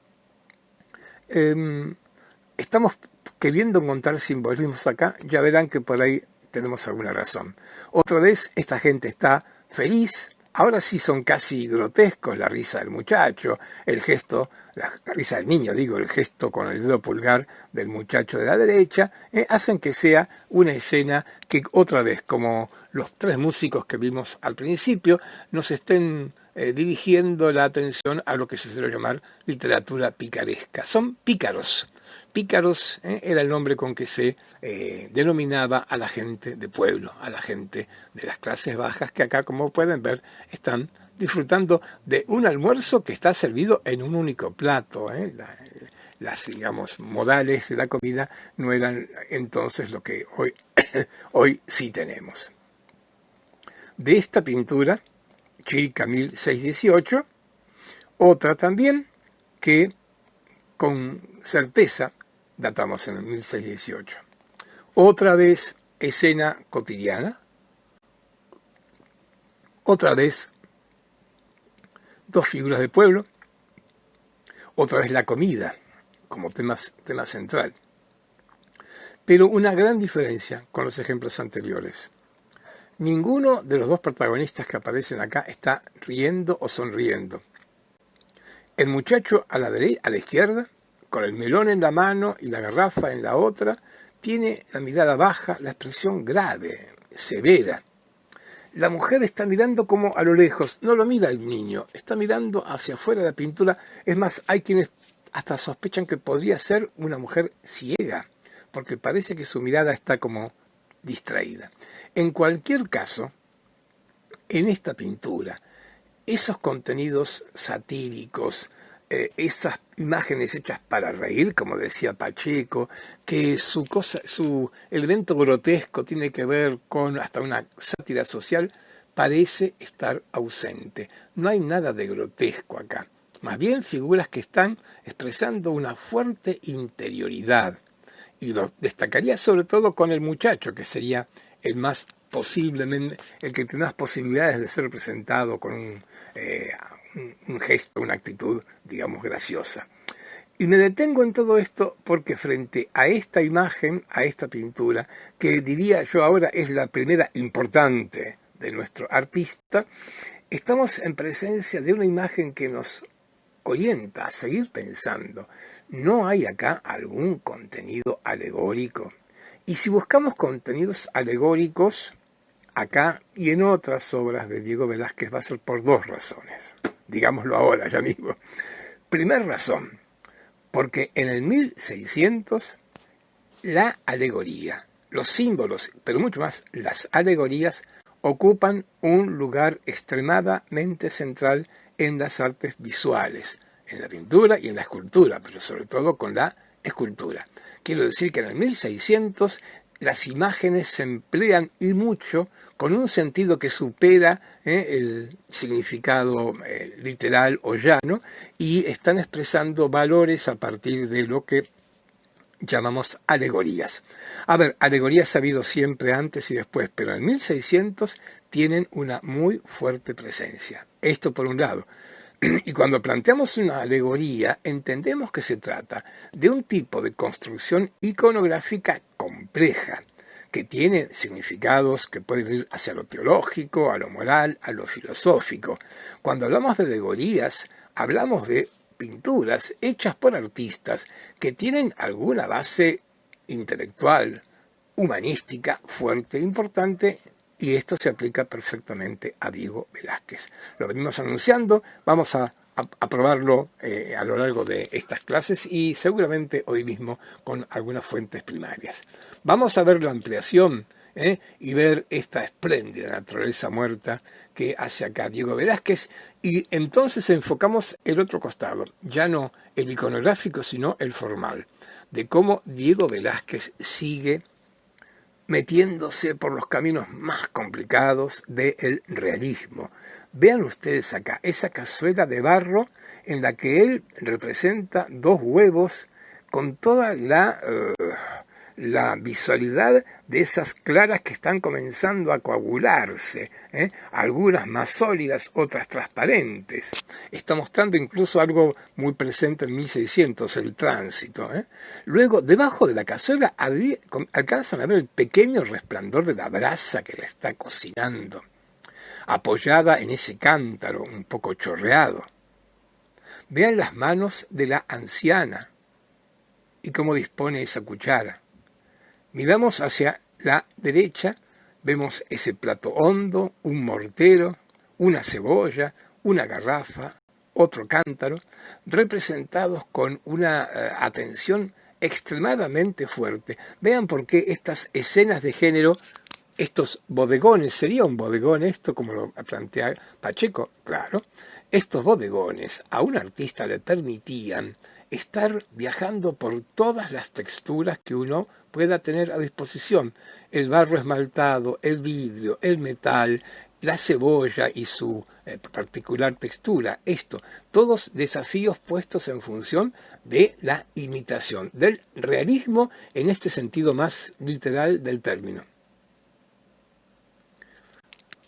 Estamos queriendo encontrar simbolismos acá, ya verán que por ahí tenemos alguna razón. Otra vez, esta gente está feliz. Ahora sí son casi grotescos, la risa del muchacho, el gesto, la risa del niño, digo, el gesto con el dedo pulgar del muchacho de la derecha, hacen que sea una escena que otra vez, como los 3 músicos que vimos al principio, nos estén dirigiendo la atención a lo que se suele llamar literatura picaresca. Son pícaros. Pícaros era el nombre con que se denominaba a la gente de pueblo, a la gente de las clases bajas, que acá, como pueden ver, están disfrutando de un almuerzo que está servido en un único plato. Las, digamos, modales de la comida no eran entonces lo que hoy, hoy sí tenemos. De esta pintura, Chilca 1618, otra también que con certeza datamos en el 1618. Otra vez escena cotidiana, otra vez 2 figuras de pueblo, otra vez la comida como tema central. Pero una gran diferencia con los ejemplos anteriores. Ninguno de los 2 protagonistas que aparecen acá está riendo o sonriendo. El muchacho a la izquierda, con el melón en la mano y la garrafa en la otra, tiene la mirada baja, la expresión grave, severa. La mujer está mirando como a lo lejos, no lo mira el niño, está mirando hacia afuera de la pintura. Es más, hay quienes hasta sospechan que podría ser una mujer ciega, porque parece que su mirada está como distraída. En cualquier caso, en esta pintura, esos contenidos satíricos, esas imágenes hechas para reír, como decía Pacheco, que su elemento grotesco tiene que ver con hasta una sátira social, parece estar ausente. No hay nada de grotesco acá. Más bien figuras que están expresando una fuerte interioridad. Y lo destacaría sobre todo con el muchacho, que sería el más posiblemente, el que tiene más posibilidades de ser representado con un gesto, una actitud, digamos, graciosa. Y me detengo en todo esto porque frente a esta imagen, a esta pintura, que diría yo ahora es la primera importante de nuestro artista, estamos en presencia de una imagen que nos orienta a seguir pensando. ¿No hay acá algún contenido alegórico? Y si buscamos contenidos alegóricos, acá y en otras obras de Diego Velázquez va a ser por 2 razones. Digámoslo ahora, ya mismo. Primera razón, porque en el 1600 la alegoría, los símbolos, pero mucho más las alegorías, ocupan un lugar extremadamente central en las artes visuales, en la pintura y en la escultura, pero sobre todo con la escultura. Quiero decir que en el 1600 las imágenes se emplean y mucho con un sentido que supera el significado literal o llano, y están expresando valores a partir de lo que llamamos alegorías. A ver, alegorías ha habido siempre antes y después, pero en 1600 tienen una muy fuerte presencia. Esto por un lado. Y cuando planteamos una alegoría, entendemos que se trata de un tipo de construcción iconográfica compleja, que tiene significados que pueden ir hacia lo teológico, a lo moral, a lo filosófico. Cuando hablamos de alegorías, hablamos de pinturas hechas por artistas que tienen alguna base intelectual, humanística, fuerte, importante, y esto se aplica perfectamente a Diego Velázquez. Lo venimos anunciando, vamos a probarlo a lo largo de estas clases y seguramente hoy mismo con algunas fuentes primarias. Vamos a ver la ampliación y ver esta espléndida naturaleza muerta que hace acá Diego Velázquez, y entonces enfocamos el otro costado, ya no el iconográfico sino el formal, de cómo Diego Velázquez sigue metiéndose por los caminos más complicados del realismo. Vean ustedes acá, esa cazuela de barro en la que él representa dos huevos con toda la visualidad de esas claras que están comenzando a coagularse, algunas más sólidas, otras transparentes. Está mostrando incluso algo muy presente en 1600, el tránsito. Luego, debajo de la cazuela alcanzan a ver el pequeño resplandor de la brasa que la está cocinando, apoyada en ese cántaro un poco chorreado. Vean las manos de la anciana y cómo dispone esa cuchara. Miramos hacia la derecha, vemos ese plato hondo, un mortero, una cebolla, una garrafa, otro cántaro, representados con una atención extremadamente fuerte. Vean por qué estas escenas de género, estos bodegones, ¿sería un bodegón esto como lo plantea Pacheco? Claro. Estos bodegones a un artista le permitían estar viajando por todas las texturas que uno pueda tener a disposición. El barro esmaltado, el vidrio, el metal, la cebolla y su particular textura. Esto, todos desafíos puestos en función de la imitación, del realismo en este sentido más literal del término.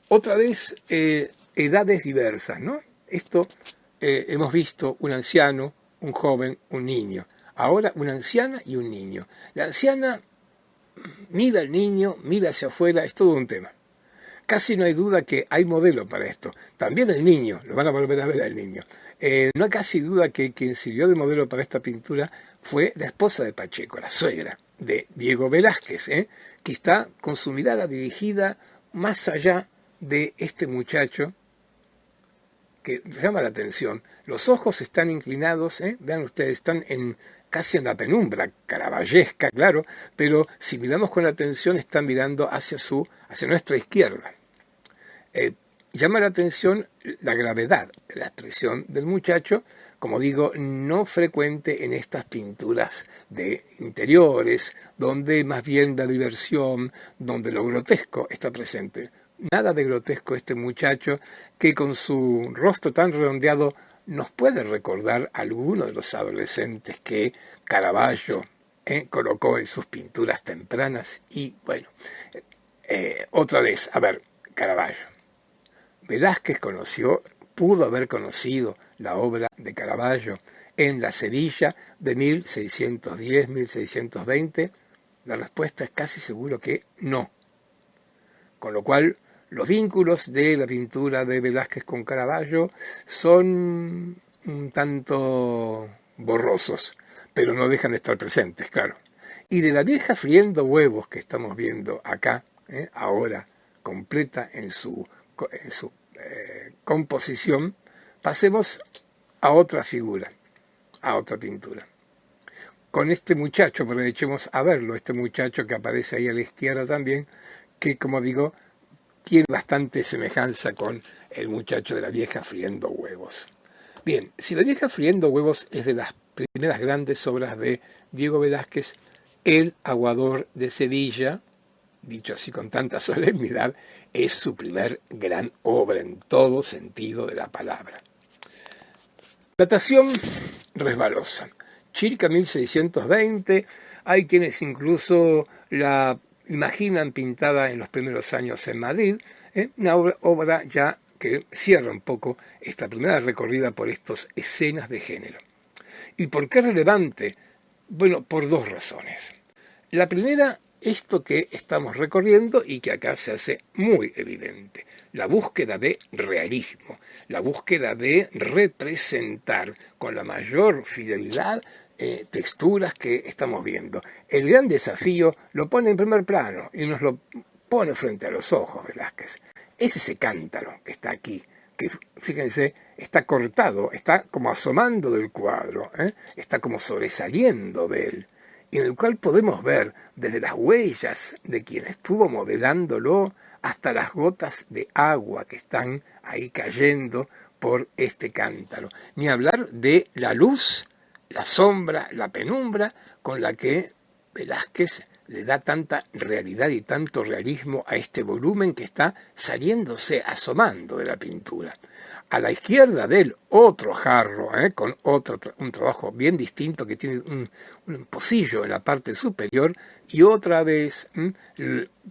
Otra vez, edades diversas, ¿no? Esto hemos visto un anciano, un joven, un niño. Ahora una anciana y un niño. La anciana mira al niño, mira hacia afuera, es todo un tema. Casi no hay duda que hay modelo para esto. También el niño, lo van a volver a ver al niño. No hay casi duda que quien sirvió de modelo para esta pintura fue la esposa de Pacheco, la suegra de Diego Velázquez, que está con su mirada dirigida más allá de este muchacho que llama la atención. Los ojos están inclinados, vean ustedes, están casi en la penumbra, caravallesca, claro, pero si miramos con atención están mirando hacia nuestra izquierda. Llama la atención la gravedad de la expresión del muchacho, como digo, no frecuente en estas pinturas de interiores, donde más bien la diversión, donde lo grotesco está presente. Nada de grotesco este muchacho que con su rostro tan redondeado nos puede recordar a alguno de los adolescentes que Caravaggio colocó en sus pinturas tempranas. Y bueno, otra vez, a ver, Caravaggio. Velázquez pudo haber conocido la obra de Caravaggio en la Sevilla de 1610-1620. La respuesta es casi seguro que no. Con lo cual, los vínculos de la pintura de Velázquez con Caravaggio son un tanto borrosos, pero no dejan de estar presentes, claro. Y de la vieja friendo huevos que estamos viendo acá, ahora completa en su composición, pasemos a otra figura, a otra pintura. Con este muchacho, aprovechemos a verlo, este muchacho que aparece ahí a la izquierda también, que como digo, tiene bastante semejanza con el muchacho de la vieja friendo huevos. Bien, si la vieja friendo huevos es de las primeras grandes obras de Diego Velázquez, El aguador de Sevilla, dicho así con tanta solemnidad, es su primer gran obra en todo sentido de la palabra. Datación resbalosa. Chilca 1620, hay quienes incluso la imaginan pintada en los primeros años en Madrid, una obra ya que cierra un poco esta primera recorrida por estas escenas de género. ¿Y por qué es relevante? Bueno, por dos razones. La primera esto que estamos recorriendo y que acá se hace muy evidente. La búsqueda de realismo, la búsqueda de representar con la mayor fidelidad texturas que estamos viendo. El gran desafío lo pone en primer plano y nos lo pone frente a los ojos Velázquez. Es ese cántaro que está aquí, que fíjense, está cortado, está como asomando del cuadro, está como sobresaliendo de él, y en el cual podemos ver desde las huellas de quien estuvo modelándolo hasta las gotas de agua que están ahí cayendo por este cántaro. Ni hablar de la luz, la sombra, la penumbra con la que Velázquez le da tanta realidad y tanto realismo a este volumen que está saliéndose, asomando de la pintura. A la izquierda de él, otro jarro, con un trabajo bien distinto que tiene un pocillo en la parte superior, y otra vez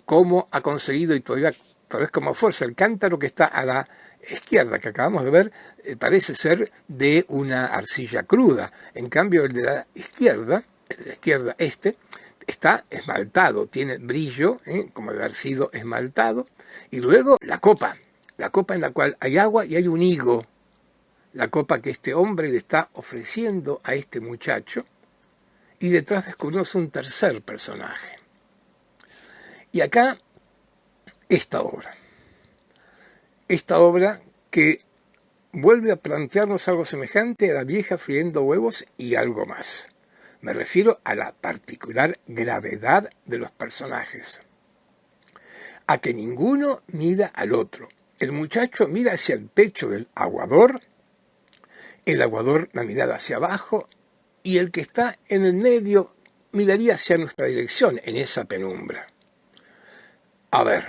cómo ha conseguido, y todavía como fuerza, el cántaro que está a la izquierda, que acabamos de ver, parece ser de una arcilla cruda. En cambio, el de la izquierda está esmaltado, tiene brillo, como de haber sido esmaltado. Y luego la copa en la cual hay agua y hay un higo, la copa que este hombre le está ofreciendo a este muchacho, y detrás descubrimos un tercer personaje. Y acá esta obra que vuelve a plantearnos algo semejante a la vieja friendo huevos y algo más. Me refiero a la particular gravedad de los personajes, a que ninguno mira al otro. El muchacho mira hacia el pecho del aguador, el aguador la mirada hacia abajo, y el que está en el medio miraría hacia nuestra dirección en esa penumbra. A ver,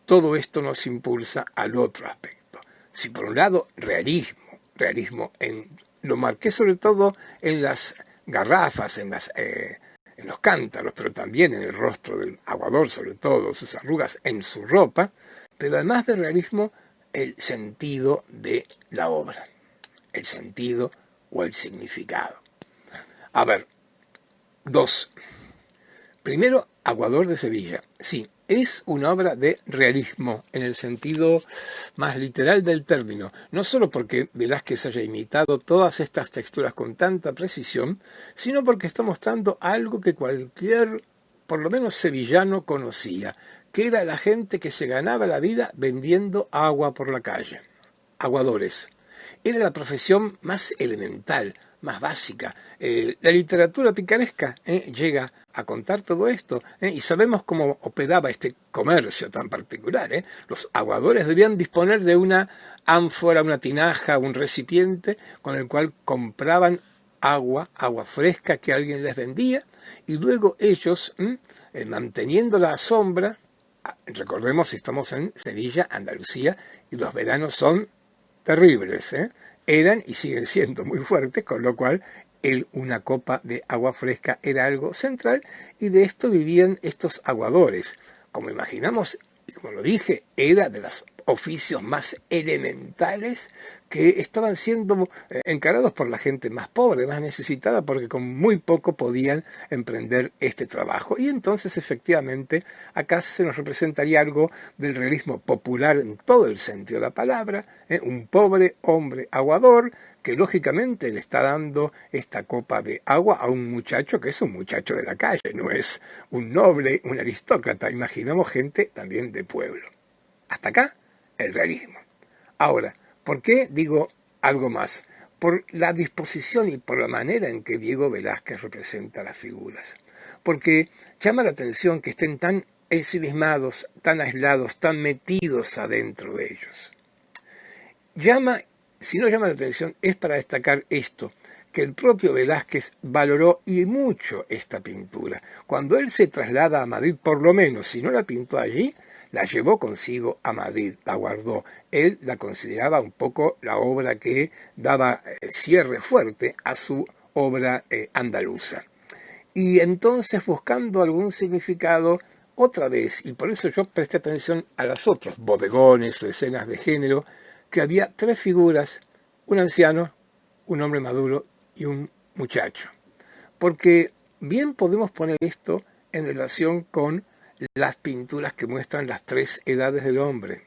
todo esto nos impulsa al otro aspecto. Si por un lado realismo lo marqué sobre todo en las garrafas, en los cántaros, pero también en el rostro del aguador, sobre todo, sus arrugas, en su ropa, pero además de realismo, el sentido de la obra, el sentido o el significado. A ver, 2. Primero, Aguador de Sevilla. Sí, es una obra de realismo en el sentido más literal del término, no solo porque Velázquez haya imitado todas estas texturas con tanta precisión, sino porque está mostrando algo que cualquier, por lo menos sevillano, conocía, que era la gente que se ganaba la vida vendiendo agua por la calle. Aguadores. Era la profesión más elemental, más básica. La literatura picaresca llega a contar todo esto, y sabemos cómo operaba este comercio tan particular. Los aguadores debían disponer de una ánfora, una tinaja, un recipiente con el cual compraban agua fresca que alguien les vendía, y luego ellos, manteniendo la sombra, recordemos, estamos en Sevilla, Andalucía, y los veranos son terribles, eran y siguen siendo muy fuertes, con lo cual una copa de agua fresca era algo central, y de esto vivían estos aguadores. Como imaginamos, y como lo dije, era de los oficios más elementales que estaban siendo encarados por la gente más pobre, más necesitada, porque con muy poco podían emprender este trabajo. Y entonces, efectivamente, acá se nos representaría algo del realismo popular en todo el sentido de la palabra, un pobre hombre aguador que lógicamente le está dando esta copa de agua a un muchacho que es un muchacho de la calle, no es un noble, un aristócrata. Imaginamos gente también de pueblo. Hasta acá, el realismo. Ahora, ¿por qué digo algo más? Por la disposición y por la manera en que Diego Velázquez representa las figuras. Porque llama la atención que estén tan ensimismados, tan aislados, tan metidos adentro de ellos. Si no llama la atención, es para destacar esto, que el propio Velázquez valoró y mucho esta pintura. Cuando él se traslada a Madrid, por lo menos, si no la pintó allí, la llevó consigo a Madrid, la guardó. Él la consideraba un poco la obra que daba cierre fuerte a su obra andaluza. Y entonces, buscando algún significado, otra vez, y por eso yo presté atención a los otros bodegones o escenas de género, que había 3 figuras, un anciano, un hombre maduro y un muchacho. Porque bien podemos poner esto en relación con las pinturas que muestran las tres edades del hombre.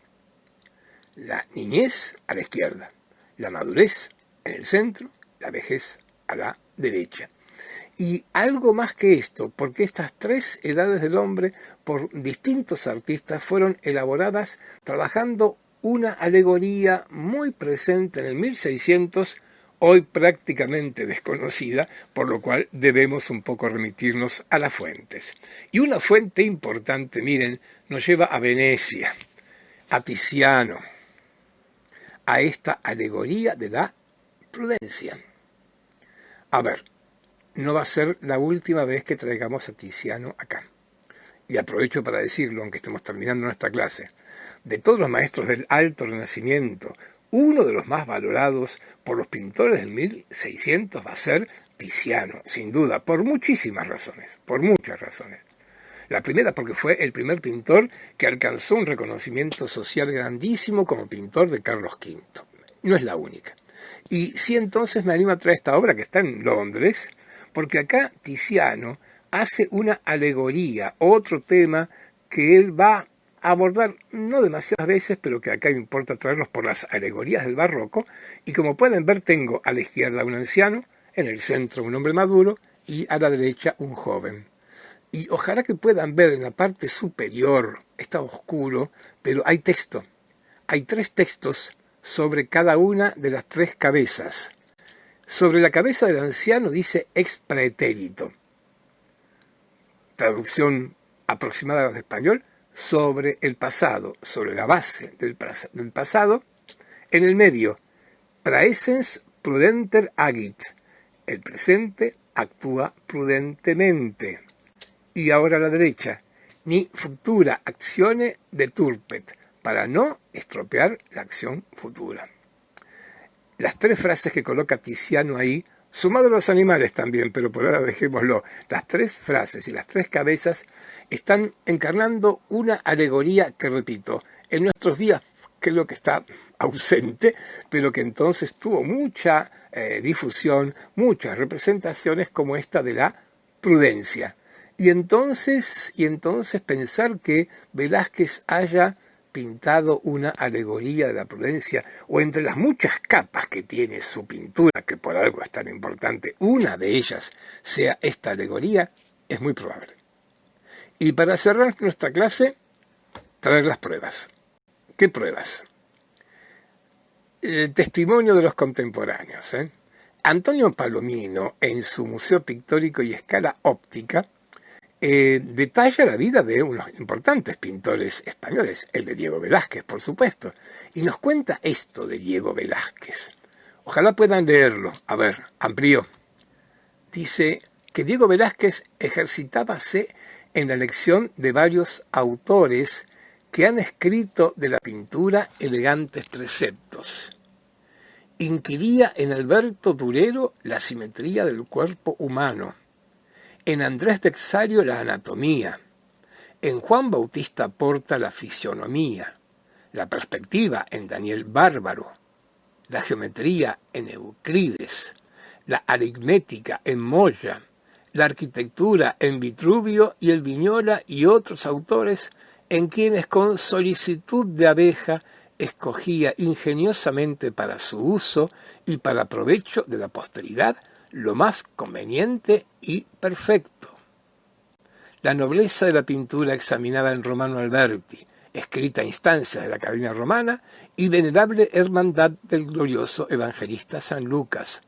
La niñez a la izquierda, la madurez en el centro, la vejez a la derecha. Y algo más que esto, porque estas tres edades del hombre por distintos artistas fueron elaboradas trabajando una alegoría muy presente en el 1600, hoy prácticamente desconocida, por lo cual debemos un poco remitirnos a las fuentes. Y una fuente importante, miren, nos lleva a Venecia, a Tiziano, a esta alegoría de la prudencia. A ver, no va a ser la última vez que traigamos a Tiziano acá. Y aprovecho para decirlo, aunque estemos terminando nuestra clase, de todos los maestros del Alto Renacimiento, uno de los más valorados por los pintores del 1600 va a ser Tiziano, sin duda, por muchísimas razones, por muchas razones. La primera porque fue el primer pintor que alcanzó un reconocimiento social grandísimo como pintor de Carlos V. No es la única. Y sí, entonces me animo a traer esta obra que está en Londres, porque acá Tiziano hace una alegoría, otro tema que él va a abordar no demasiadas veces, pero que acá importa traerlos por las alegorías del barroco, y como pueden ver tengo a la izquierda un anciano, en el centro un hombre maduro y a la derecha un joven. Y ojalá que puedan ver en la parte superior, está oscuro, pero hay texto. Hay tres textos sobre cada una de las tres cabezas. Sobre la cabeza del anciano dice ex praetérito. Traducción aproximada al español, sobre el pasado, sobre la base del pasado. En el medio, praesens prudenter agit. El presente actúa prudentemente. Y ahora a la derecha, ni futura accione deturpet, para no estropear la acción futura. Las tres frases que coloca Tiziano ahí, sumado a los animales también, pero por ahora dejémoslo, las tres frases y las tres cabezas están encarnando una alegoría que, repito, en nuestros días creo que está ausente, pero que entonces tuvo mucha difusión, muchas representaciones como esta de la prudencia. Y entonces pensar que Velázquez haya pintado una alegoría de la prudencia, o entre las muchas capas que tiene su pintura, que por algo es tan importante, una de ellas sea esta alegoría, es muy probable. Y para cerrar nuestra clase, traer las pruebas. ¿Qué pruebas? El testimonio de los contemporáneos. Antonio Palomino, en su Museo Pictórico y Escala Óptica, detalla la vida de unos importantes pintores españoles, el de Diego Velázquez, por supuesto, y nos cuenta esto de Diego Velázquez. Ojalá puedan leerlo. A ver, amplío. Dice que Diego Velázquez ejercitábase en la elección de varios autores que han escrito de la pintura elegantes preceptos. Inquiría en Alberto Durero la simetría del cuerpo humano, en Andrés de Exario la anatomía, en Juan Bautista Porta la fisionomía, la perspectiva en Daniel Bárbaro, la geometría en Euclides, la aritmética en Moya, la arquitectura en Vitruvio y el Vignola y otros autores en quienes con solicitud de abeja escogía ingeniosamente para su uso y para provecho de la posteridad lo más conveniente y perfecto. La nobleza de la pintura examinada en Romano Alberti, escrita a instancias de la Academia Romana, y venerable hermandad del glorioso evangelista San Lucas,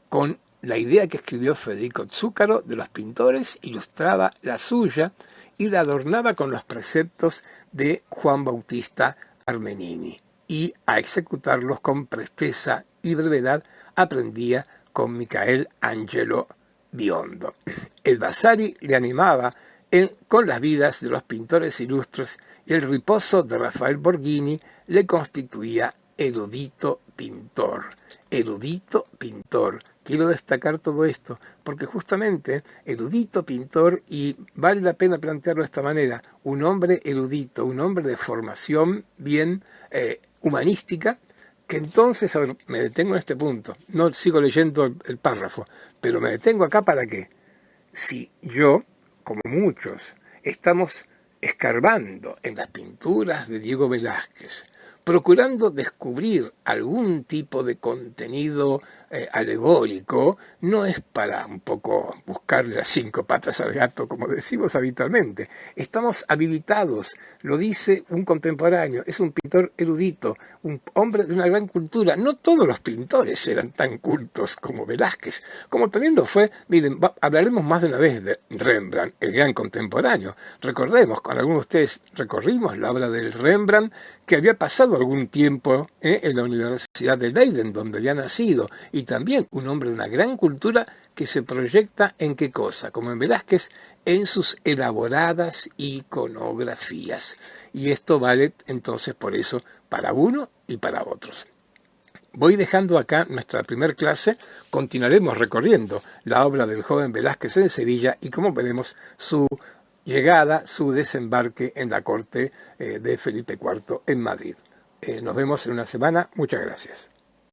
con la idea que escribió Federico Zúcaro de los pintores, ilustraba la suya y la adornaba con los preceptos de Juan Bautista Armenini, y a ejecutarlos con presteza y brevedad aprendía con Michael Angelo Biondo. El Vasari le animaba con las vidas de los pintores ilustres y el riposo de Rafael Borghini le constituía erudito pintor. Erudito pintor. Quiero destacar todo esto porque justamente erudito pintor, y vale la pena plantearlo de esta manera, un hombre erudito, un hombre de formación bien humanística, que entonces, a ver, me detengo en este punto, no sigo leyendo el párrafo, pero me detengo acá para que, si yo como muchos, estamos escarbando en las pinturas de Diego Velázquez, procurando descubrir algún tipo de contenido alegórico, no es para un poco buscarle las 5 patas al gato, como decimos habitualmente. Estamos habilitados, lo dice un contemporáneo, es un pintor erudito, un hombre de una gran cultura. No todos los pintores eran tan cultos como Velázquez, como también lo fue, miren, hablaremos más de una vez de Rembrandt, el gran contemporáneo. Recordemos, con algunos de ustedes recorrimos la obra del Rembrandt, que había pasado algún tiempo en la Universidad de Leiden, donde había nacido, y también un hombre de una gran cultura que se proyecta en qué cosa, como en Velázquez, en sus elaboradas iconografías. Y esto vale entonces por eso para uno y para otros. Voy dejando acá nuestra primer clase, continuaremos recorriendo la obra del joven Velázquez en Sevilla y como veremos su llegada, su desembarque en la corte de Felipe IV en Madrid. Nos vemos en una semana, muchas gracias.